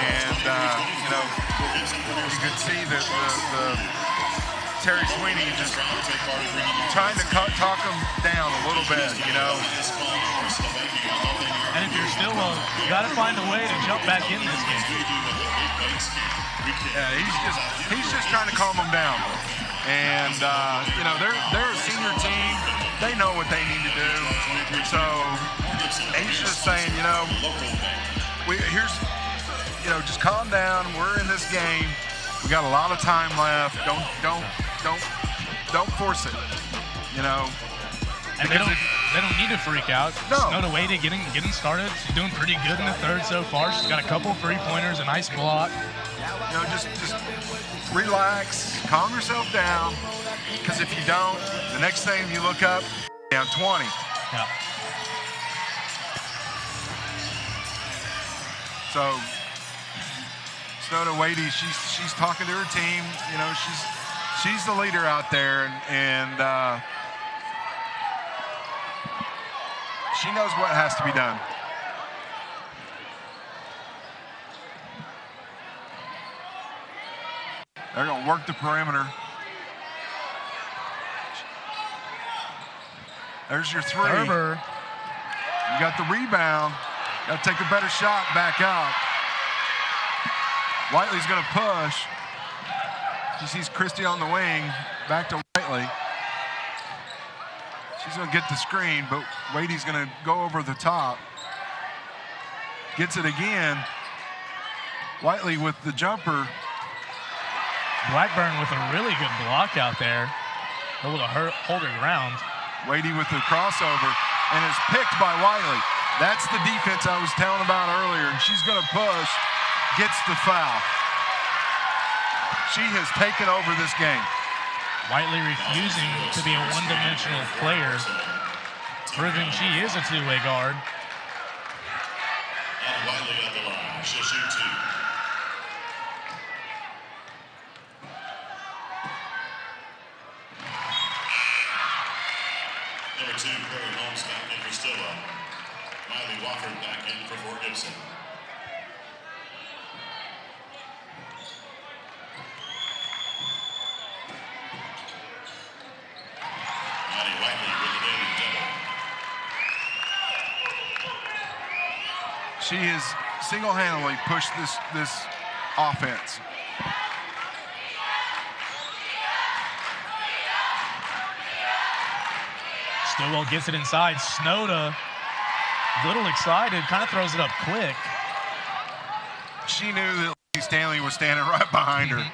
And you could see that the Terry Sweeney just trying to talk them down a little bit, And if you're Stillwell, you got to find a way to jump back into this game. Yeah, he's just trying to calm them down. And they're a senior team. They know what they need to do. So he's just saying, just calm down. We're in this game. We got a lot of time left. Don't force it. And they don't need to freak out. No. Snowda Wade getting started. She's doing pretty good in the third so far. She's got a couple 3-pointers, a nice block. Just relax, calm yourself down. Because if you don't, the next thing you look up, down 20. Yeah. So Snowda Wade, she's talking to her team. She's the leader out there, and she knows what has to be done. They're going to work the perimeter. There's your three. Thurber. You got the rebound. Got to take a better shot back out. Whiteley's going to push. She sees Christie on the wing. Back to Whiteley. She's going to get the screen, but Wadey's going to go over the top. Gets it again. Whiteley with the jumper. Blackburn with a really good block out there. Able to hold her ground. Wadey with the crossover, and is picked by Whiteley. That's the defense I was telling about earlier. And she's going to push, gets the foul. She has taken over this game. Whiteley refusing to be a one-dimensional player, proving she is a two-way guard. And Whiteley at the line. She'll shoot 2. Number 2, Prairie Holmes back in for Stillwell. Miley Wofford back in for Fort Gibson. Maddie Whiteley with the daily double. She has single-handedly pushed this offense. Stillwell gets it inside. Snowda, little excited, kind of throws it up quick. She knew that Stanley was standing right behind her.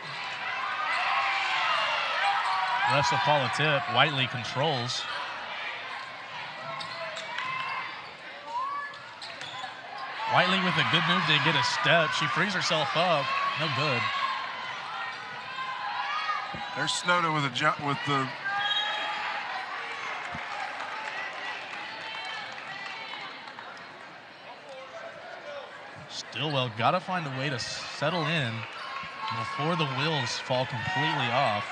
Refs will call a tip. Whiteley controls. Whiteley with a good move to get a step. She frees herself up. No good. There's Snowda with a jump with the. Stillwell got to find a way to settle in before the wheels fall completely off.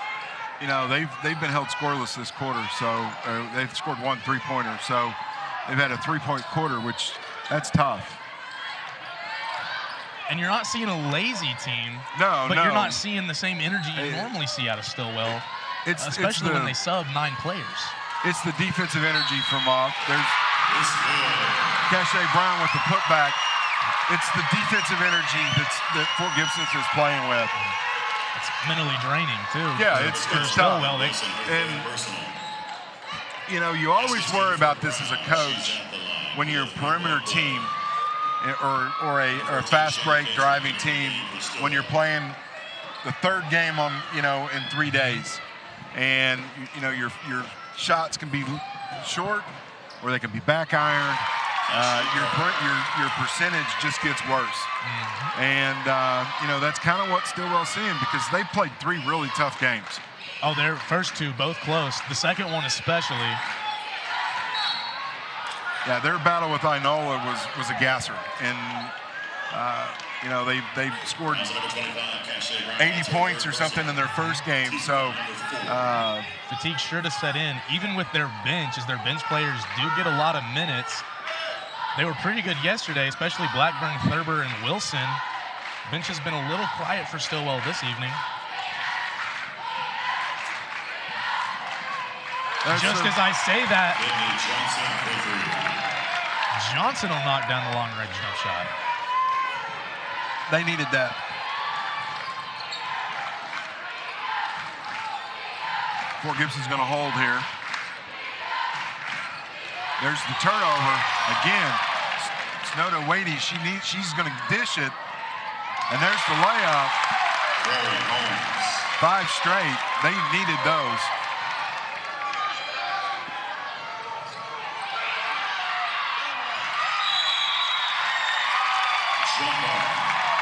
They've been held scoreless this quarter, so they've scored 1 3-pointer. So they've had a 3-point quarter, which that's tough. And you're not seeing a lazy team. No, but you're not seeing the same energy you normally see out of Stillwell, especially when they sub 9 players. It's the defensive energy from off. There's Cache Brown with the putback. It's the defensive energy that Fort Gibson is playing with. It's mentally draining, too. Yeah, it's tough. And, you always worry about this as a coach when you're a perimeter team or a fast break driving team when you're playing the third game on, in 3 days. And, your shots can be short or they can be back ironed. Your percentage just gets worse. And, that's kind of what Stillwell's seeing because they played 3 really tough games. Oh, their first 2 both close. The second one especially. Yeah, their battle with Inola was a gasser. And, they scored 80 points or something in their first game. So fatigue sure to set in, even with their bench, as their bench players do get a lot of minutes. They were pretty good yesterday, especially Blackburn, Thurber, and Wilson. Bench has been a little quiet for Stillwell this evening. Just as I say that, Johnson will knock down the long-range jump shot. They needed that. Fort Gibson's going to hold here. There's the turnover again. Snowda Wadey, she's going to dish it, and there's the layup. 5 straight. They needed those.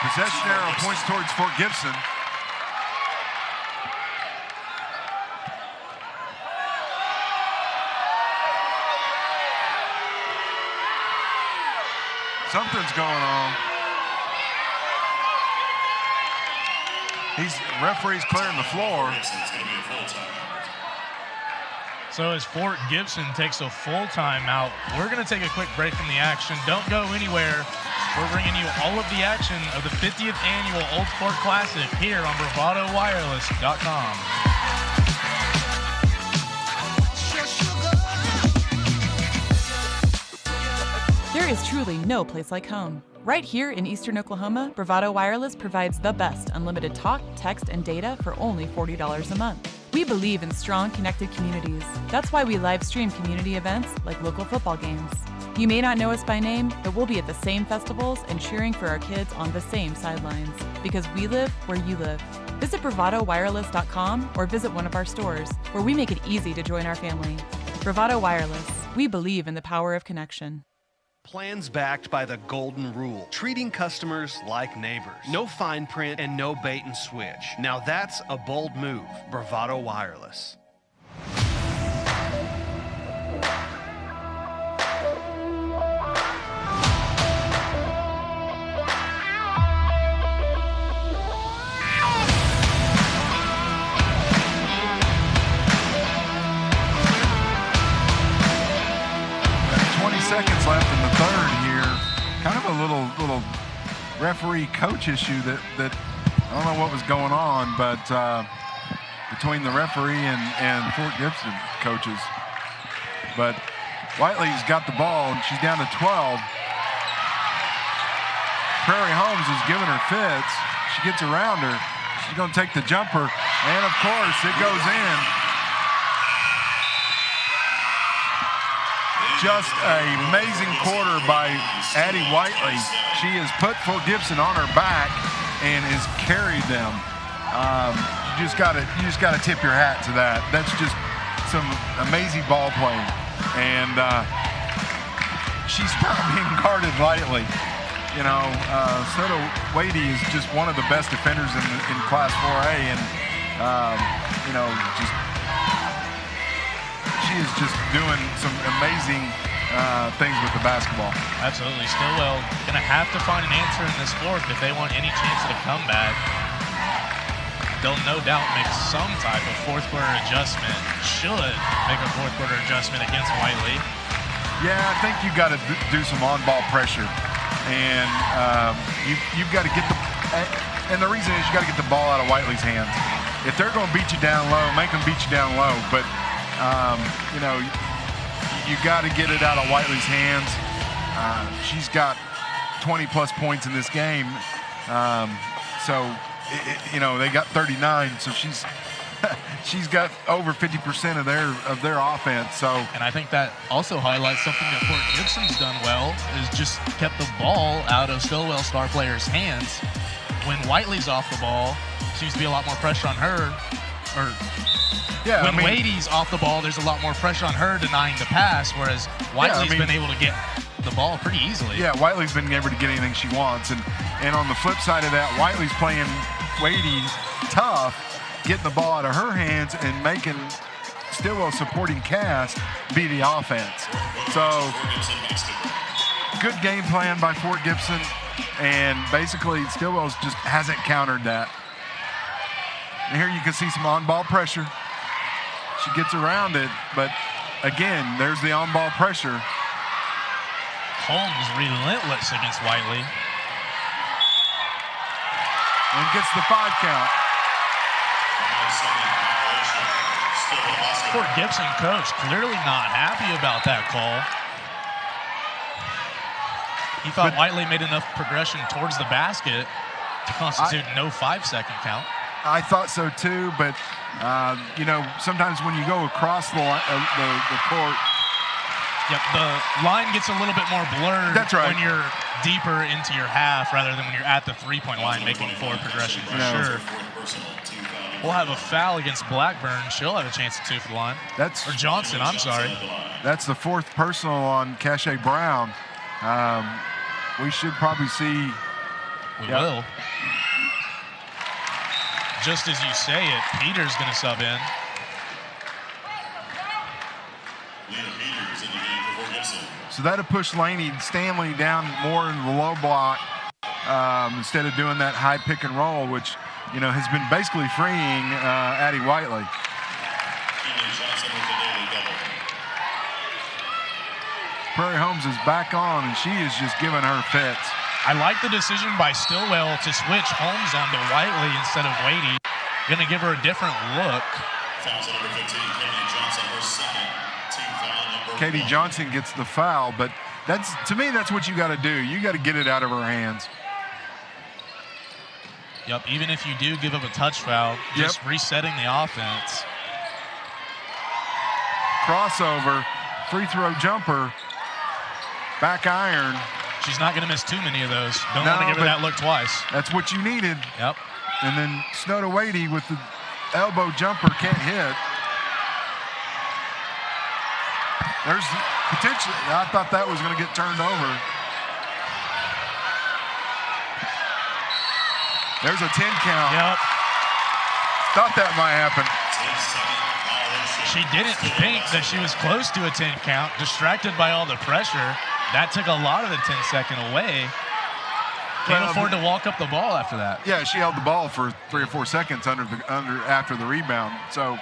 Possession arrow points towards Fort Gibson. Something's going on. Referee's clearing the floor. So as Fort Gibson takes a full timeout, we're going to take a quick break from the action. Don't go anywhere. We're bringing you all of the action of the 50th annual Old Sport Classic here on bravadowireless.com. There is truly no place like home. Right here in Eastern Oklahoma, Bravado Wireless provides the best unlimited talk, text, and data for only $40 a month. We believe in strong, connected communities. That's why we live stream community events like local football games. You may not know us by name, but we'll be at the same festivals and cheering for our kids on the same sidelines. Because we live where you live. Visit bravadowireless.com or visit one of our stores, where we make it easy to join our family. Bravado Wireless. We believe in the power of connection. Plans backed by the golden rule, treating customers like neighbors. No fine print and no bait and switch. Now that's a bold move. Bravado Wireless. 20 seconds left in the third here. Kind of a little referee coach issue that I don't know what was going on, but between the referee and Fort Gibson coaches. But Whiteley's got the ball, and she's down to 12. Prairie Holmes is giving her fits. She gets around her. She's going to take the jumper, and of course, it goes in. Just an amazing quarter by Addie Whiteley. She has put Fort Gibson on her back and has carried them. You just got to tip your hat to that. That's just some amazing ball playing, and she's not being guarded lightly. You know, Soto Wadey is just one of the best defenders in Class 4A, and you know, she is just doing some amazing things with the basketball. Absolutely. Stillwell going to have to find an answer in this fourth if they want any chance at a comeback. They'll no doubt make some type of fourth quarter adjustment. Should make a fourth quarter adjustment against Whiteley. Yeah, I think you've got to do some on-ball pressure, and you've got to get and the reason is you got to get the ball out of Whiteley's hands. If they're going to beat you down low, make them beat you down low. But you know, you got to get it out of Whiteley's hands. She's got 20-plus points in this game, so you know, they got 39. So she's got over 50% of their offense. So, and I think that also highlights something that Fort Gibson's done well, is just kept the ball out of Stillwell star players' hands. When Whiteley's off the ball, seems to be a lot more pressure on her. When Wadey's off the ball, there's a lot more pressure on her denying the pass, whereas Whiteley's been able to get the ball pretty easily. Yeah, Whiteley's been able to get anything she wants. And on the flip side of that, Whiteley's playing Wadey tough, getting the ball out of her hands and making Stillwell supporting cast be the offense. So, good game plan by Fort Gibson, and basically Stillwell's just hasn't countered that. And here you can see some on-ball pressure. She gets around it, but again, there's the on-ball pressure. Holmes relentless against Whiteley. And gets the 5 count. Fort Gibson coach clearly not happy about that call. He thought Whiteley made enough progression towards the basket to constitute no 5-second count. I thought so too, but you know, sometimes when you go across the court, Yep, the line gets a little bit more blurred That's right. when you're deeper into your half rather than when you're at the three-point line making forward progression for sure. We'll have a foul against Blackburn. She'll have a chance to two for the line. Or Johnson, I'm sorry. That's the fourth personal on Cache Brown. We should probably see. We will. Just as you say it, Peter's going to sub in. So that'll push Stanley down more in the low block instead of doing that high pick and roll, which has been basically freeing Addie Whiteley. Prairie Holmes is back on, and she is just giving her fits. I like the decision by Stillwell to switch Holmes onto Whiteley instead of Wadey. Going to give her a different look. Katie Johnson gets the foul, but to me, that's what you got to do. You got to get it out of her hands. Yep, even if you do give up a touch foul, just resetting the offense. Crossover, free throw jumper, back iron. She's not going to miss too many of those. Don't want to give her that look twice. That's what you needed. Yep. And then Snowda Wadey with the elbow jumper can't hit. There's potentially, I thought that was going to get turned over. There's a 10 count. Yep. Thought that might happen. She didn't think that she was close to a 10 count, distracted by all the pressure. That took a lot of the 10-second away. Can't afford to walk up the ball after that. Yeah, she held the ball for 3 or 4 seconds after the rebound. So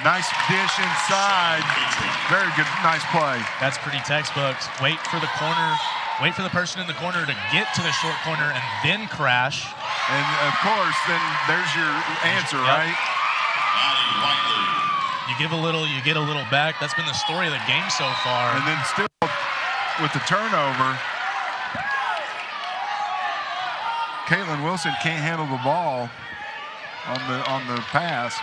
nice dish inside. Very good, nice play. That's pretty textbook. Wait for the corner. Wait for the person in the corner to get to the short corner and then crash. And of course, then there's your answer, right? You give a little, you get a little back. That's been the story of the game so far. And then still with the turnover, Caitlin Wilson can't handle the ball on the pass.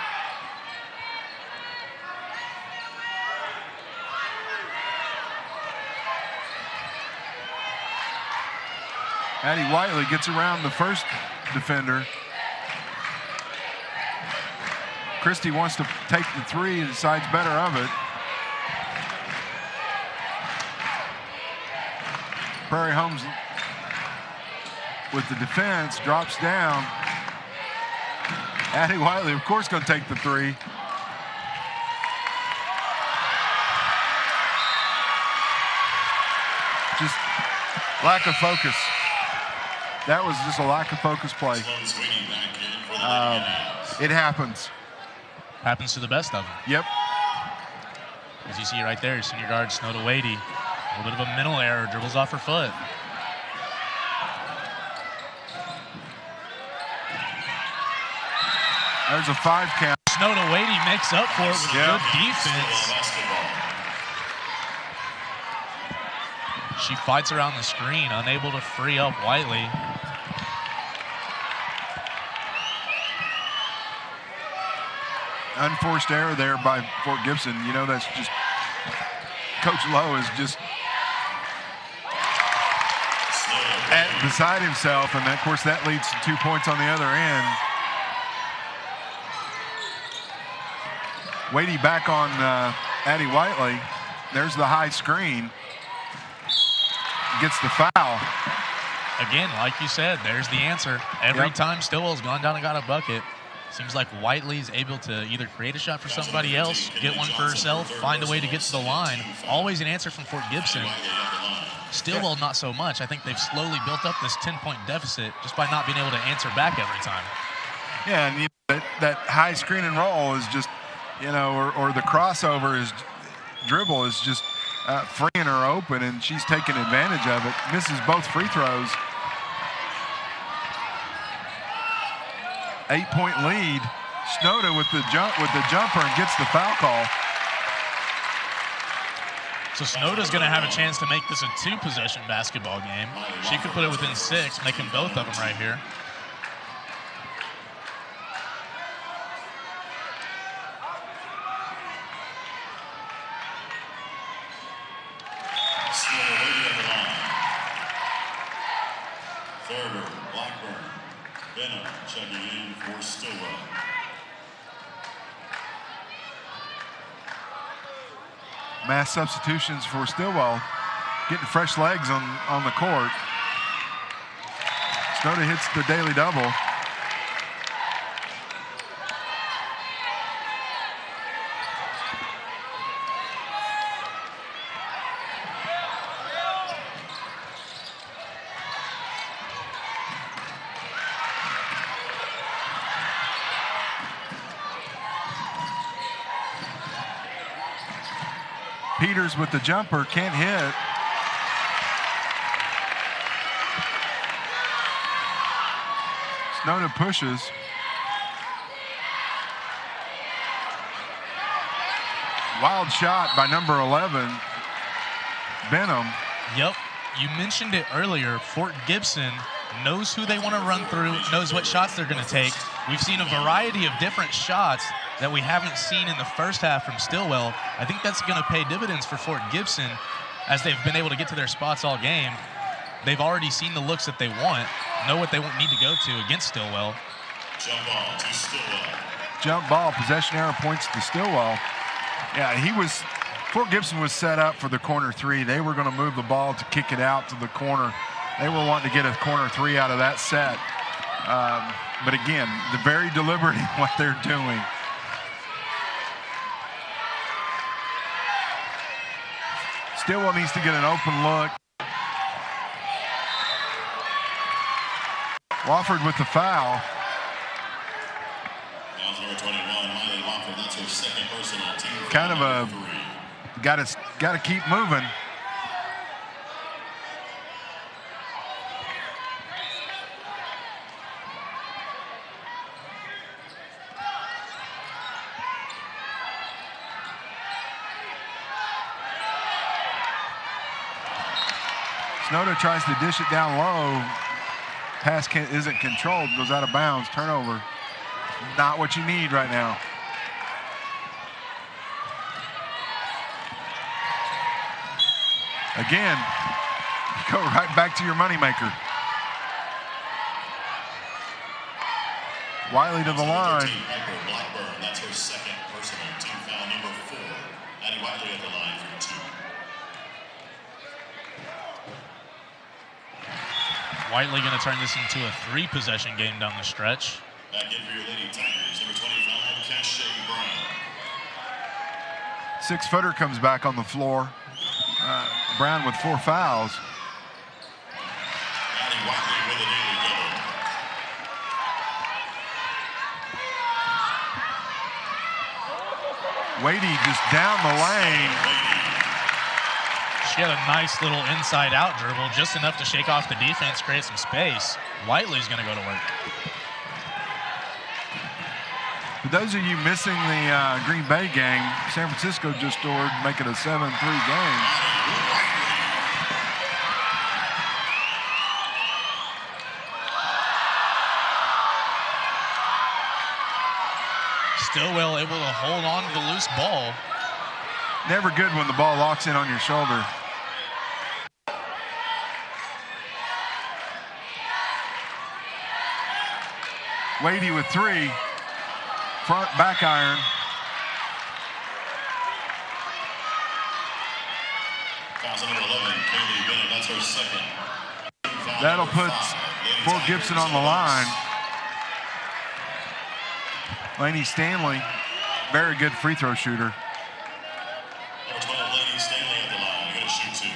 Addie Whiteley gets around the first defender. Christie wants to take the three and decides better of it. Prairie Holmes with the defense drops down. Addie Whiteley, of course, going to take the three. Just lack of focus. That was just a lack of focus play. It happens. Happens to the best of them. Yep. As you see right there, senior guard Snowda Wadey. A little bit of a mental error, dribbles off her foot. There's a 5 count. Snowda Wadey makes up for it with good defense. She fights around the screen, unable to free up Whiteley. Unforced error there by Fort Gibson. You know, that's just Coach Lowe is just beside himself, and of course that leads to 2 points on the other end. Wadey back on Addie Whiteley. There's the high screen. Gets the foul. Again, like you said, there's the answer. Every time Stillwell's gone down and got a bucket, seems like Whiteley's able to either create a shot for somebody else, get one for herself, find a way to get to the line. Always an answer from Fort Gibson. Stillwell, not so much. I think they've slowly built up this 10-point deficit just by not being able to answer back every time. Yeah, and that high screen and roll is just, or the crossover is dribble is just freeing her open, and she's taking advantage of it. Misses both free throws. 8-point lead. Snowda with the jumper and gets the foul call. So Snoda's going to have a chance to make this a 2-possession basketball game. She could put it within 6, making both of them right here. Thurber, Blackburn, Benham checking in for Stillwell. Mass substitutions for Stillwell, getting fresh legs on the court. Snoda hits the daily double. Peters with the jumper, can't hit. Snoda pushes. Wild shot by number 11, Benham. Yep, you mentioned it earlier. Fort Gibson knows who they want to run through, knows what shots they're going to take. We've seen a variety of different shots that we haven't seen in the first half from Stillwell. I think that's going to pay dividends for Fort Gibson as they've been able to get to their spots all game. They've already seen the looks that they want, know what they need to go to against Stillwell. Jump ball to Stillwell. Jump ball, possession error, points to Stillwell. Yeah, Fort Gibson was set up for the corner 3. They were going to move the ball to kick it out to the corner. They were wanting to get a corner 3 out of that set. But again, they're very deliberate in what they're doing. Stillwell needs to get an open look. Wofford with the foul. Now number 21, Miley Wofford. That's her second personal team. Kind of a got to keep moving. Snoda tries to dish it down low. Pass isn't controlled, goes out of bounds. Turnover. Not what you need right now. Again, go right back to your moneymaker. Wiley to the line. Blackburn, that's her second personal team foul, number 4. Addie Wiley at the line for 2. Whiteley going to turn this into a 3-possession game down the stretch. Back in for your Lady Tigers, number 25, Cache Brown. 6-footer comes back on the floor. Brown with 4 fouls. Addie Wiley with a daily double. Wadey just down the lane. She had a nice little inside-out dribble, just enough to shake off the defense, create some space. Whiteley's going to go to work. For those of you missing the Green Bay game, San Francisco just scored, make it a 7-3 game. Stillwell able to hold on to the loose ball. Never good when the ball locks in on your shoulder. Wadey with 3. Front back iron. That's her second. That'll put Fort Gibson on the line. Laney Stanley, very good free throw shooter. Number 12, Lady Stanley at the line. You're going to shoot 2.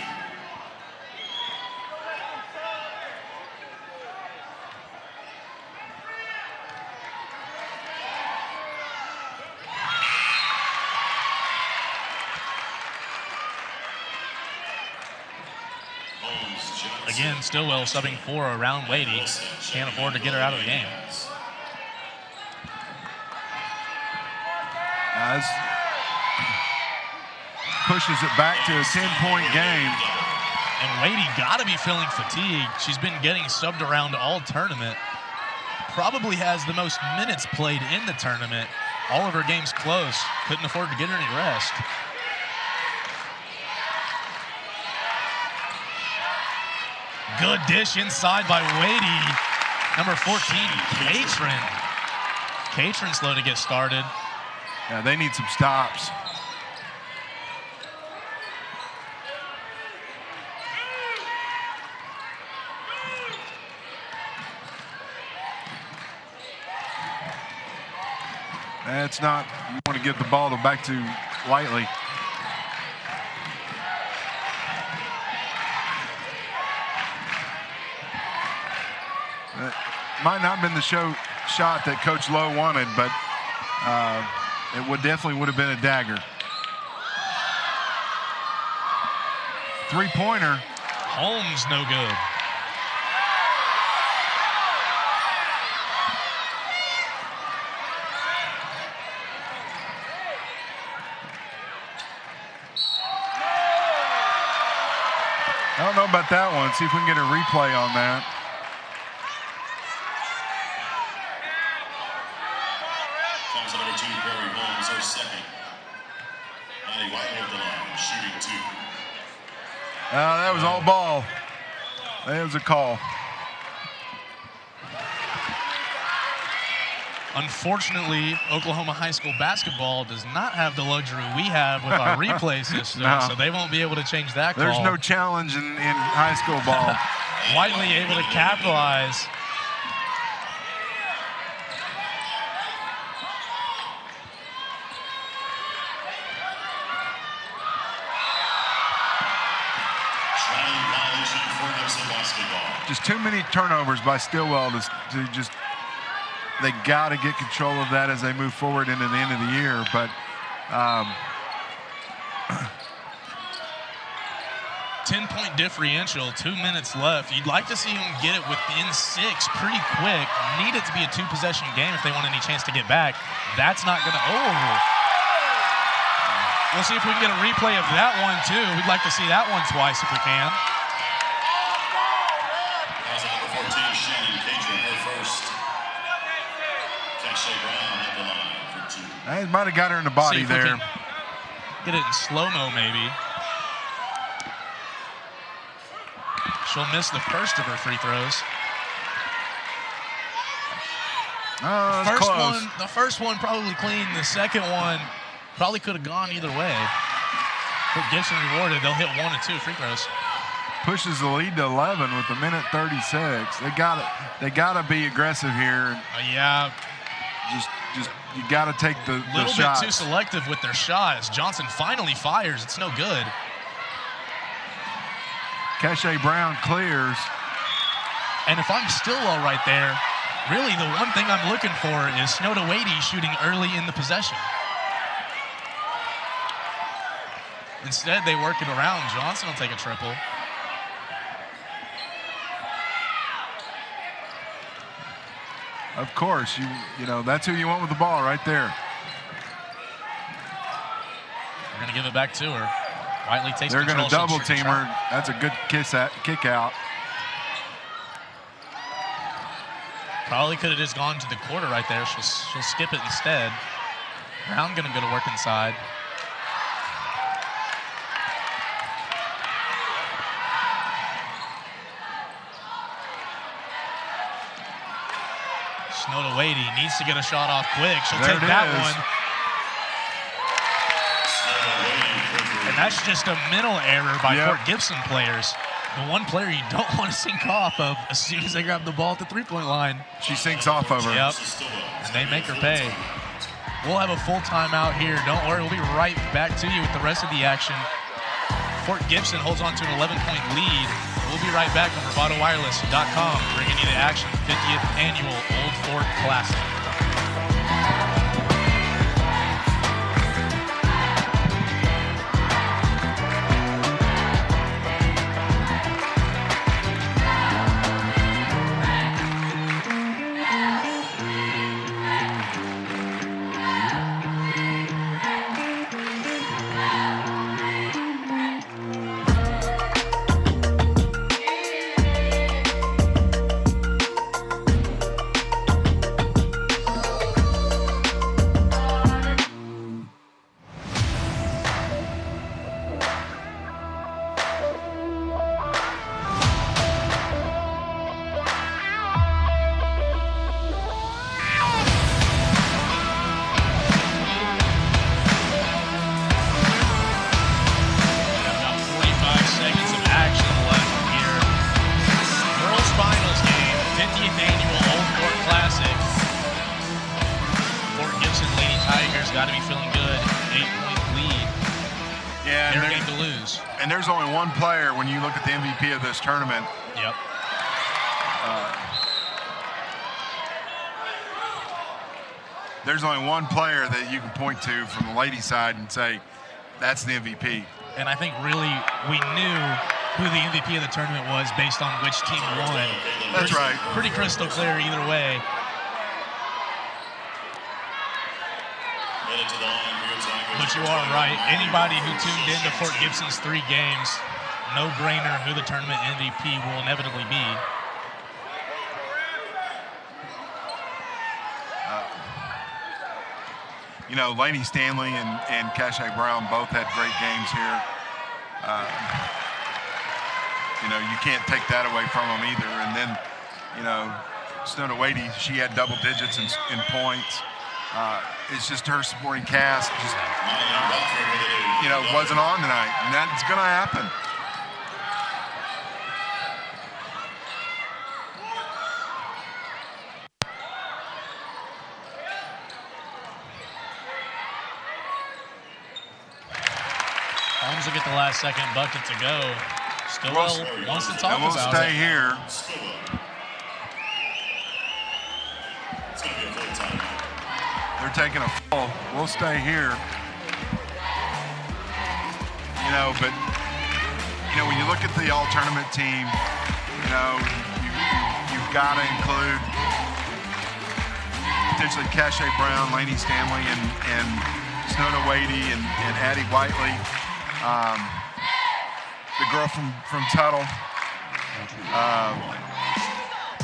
Again, Stillwell subbing 4 around Wadey. Can't afford to get her out of the game. pushes it back to a 10-point game. And Wadey got to be feeling fatigued. She's been getting subbed around all tournament. Probably has the most minutes played in the tournament. All of her games close. Couldn't afford to get her any rest. Good dish inside by Wadey. Number 14, Catron. Catron slow to get started. Yeah, they need some stops. That's not, you want to give the ball back to lightly. That might not have been the shot that Coach Lowe wanted, but it definitely would have been a dagger. Three-pointer. Holmes no good. I don't know about that one. See if we can get a replay on that. Comes number 2, Barry Holmes, her second. Maddie White over the line, shooting 2. That was all ball. That was a call. Unfortunately, Oklahoma high school basketball does not have the luxury we have with our replay system, so they won't be able to change that call. There's no challenge in high school ball. Whiteley able to capitalize. Just too many turnovers by Stillwell to just. They got to get control of that as they move forward into the end of the year. But 10-point differential, 2 minutes left. You'd like to see them get it within 6 pretty quick. Need it to be a 2-possession game if they want any chance to get back. That's not going to. We'll see if we can get a replay of that one too. We'd like to see that one twice if we can. Number 14, Shannon Catron, her first. Brown at the line for 2. They might have got her in the body there. Get it in slow-mo, maybe. She'll miss the first of her free throws. Oh, that's close. The first one probably clean. The second one probably could have gone either way. But Gibson rewarded. They'll hit 1 and 2 free throws. Pushes the lead to 11 with 1:36. They gotta be aggressive here. Yeah. Just you got to take the shots. A little bit too selective with their shots. Johnson finally fires. It's no good. Cache Brown clears. And if I'm Stillwell right there, really the one thing I'm looking for is Snowda Wadey shooting early in the possession. Instead, they work it around. Johnson will take a triple. Of course, you know that's who you want with the ball right there. They're going to give it back to her. Whiteley takes They're control. They're going to double team her. That's a good kick out. Probably could have just gone to the quarter right there. She'll skip it instead. Brown going to go to work inside. Snowda Wadey needs to get a shot off quick. She'll take that one. And that's just a mental error by Fort Gibson players. The one player you don't want to sink off of as soon as they grab the ball at the three-point line. She sinks off of her. Yep. And they make her pay. We'll have a full timeout here. Don't worry, we'll be right back to you with the rest of the action. Fort Gibson holds on to an 11-point lead. We'll be right back on BravadoWireless.com, bringing you the action 50th Annual Old Fort Classic. has got to be feeling good. 8-point lead. Yeah, Their game to lose. And there's only one player when you look at the MVP of this tournament. Yep. There's only one player that you can point to from the ladies' side and say, that's the MVP. And I think really we knew who the MVP of the tournament was based on which team won. That's right. Pretty crystal clear either way. But you are right. Anybody who tuned into Fort Gibson's 3 games, no-brainer who the tournament MVP will inevitably be. You know, Lainey Stanley and Cache Brown both had great games here. You know, you can't take that away from them either. And then, you know, Snowda Wadey, she had double digits in points. It's just her supporting cast just, you know, wasn't on tonight. And that's going to happen. Holmes will get the last second bucket to go. Stillwell wants to talk about it. And we'll stay here. They're taking a full. We'll stay here. You know, but, you know, when you look at the all-tournament team, you know, you've got to include potentially Cache Brown, Lainey Stanley, and Snowda Wadey and Addie Whiteley. The girl from Tuttle,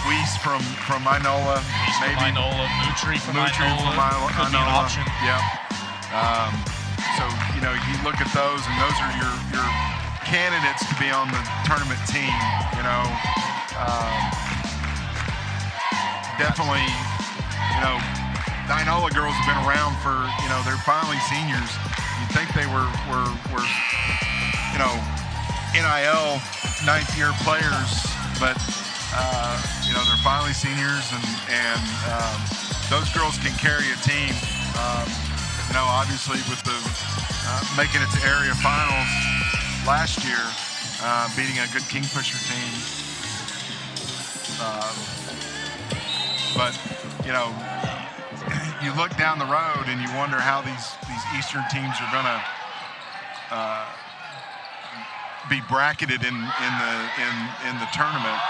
Weiss from Inola, maybe Mutri from Inola, could be an option. Yeah. So you know, you look at those, and those are your candidates to be on the tournament team. You know, definitely. You know, the Inola girls have been around for, you know, they're finally seniors. You'd think they were you know, NIL 9th-year players, but, you know, they're finally seniors, and those girls can carry a team. You know, obviously with the making it to area finals last year, beating a good Kingfisher team. But, you know, you look down the road and you wonder how these Eastern teams are going to be bracketed in the tournament.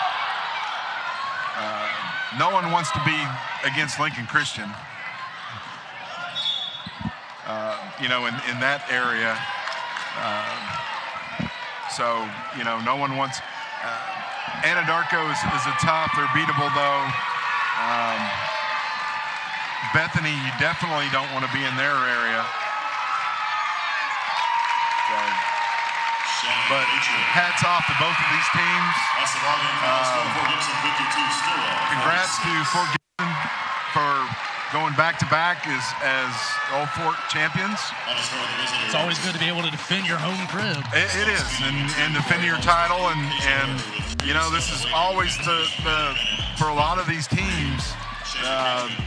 No one wants to be against Lincoln Christian. You know, in that area. So, you know, no one wants. Anadarko is a tough. They're beatable though. Bethany, you definitely don't want to be in their area. So, but hats off to both of these teams. Congrats to Fort Gibson for going back-to-back as Old Fort champions. It's always good to be able to defend your home crib. It is, and defend your title, and you know, this is always for a lot of these teams.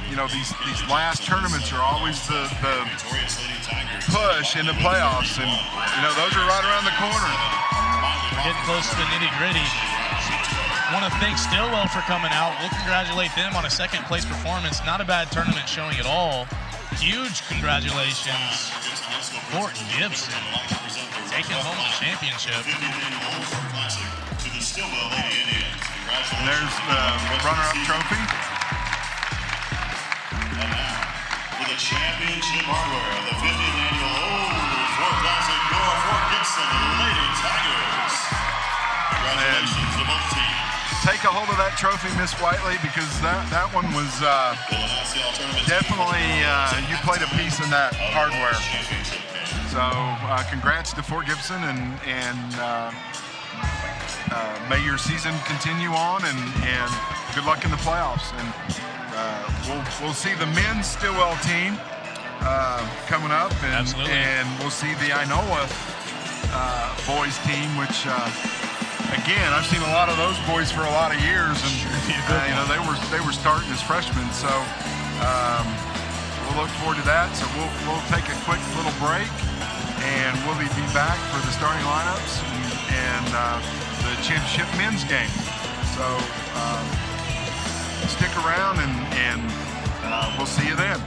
You know, these last tournaments are always the push in the playoffs, and you know, those are right around the corner. We're getting close to the nitty-gritty. I want to thank Stillwell for coming out. We'll congratulate them on a second-place performance. Not a bad tournament showing at all. Huge congratulations, Fort Gibson, taking home the championship. And there's the runner-up trophy. With a championship hardware of the 50th annual Old Fort Classic, your Fort Gibson Lady Tigers. Congratulations to both teams. Take a hold of that trophy, Miss Whiteley, because that one was definitely, you played a piece in that hardware. So congrats to Fort Gibson, and may your season continue on, and good luck in the playoffs. And we'll see the men's Stillwell team coming up, and we'll see the Inola boys team, which again, I've seen a lot of those boys for a lot of years, and you know, they were starting as freshmen, so a look forward to that. So we'll take a quick little break, and we'll be back for the starting lineups and the championship men's game. So stick around, and we'll see you then.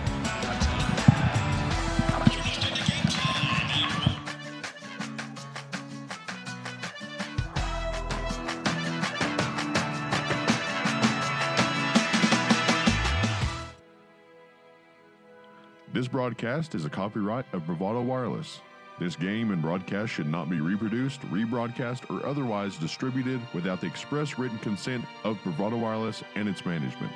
This broadcast is a copyright of Bravado Wireless. This game and broadcast should not be reproduced, rebroadcast, or otherwise distributed without the express written consent of Bravado Wireless and its management.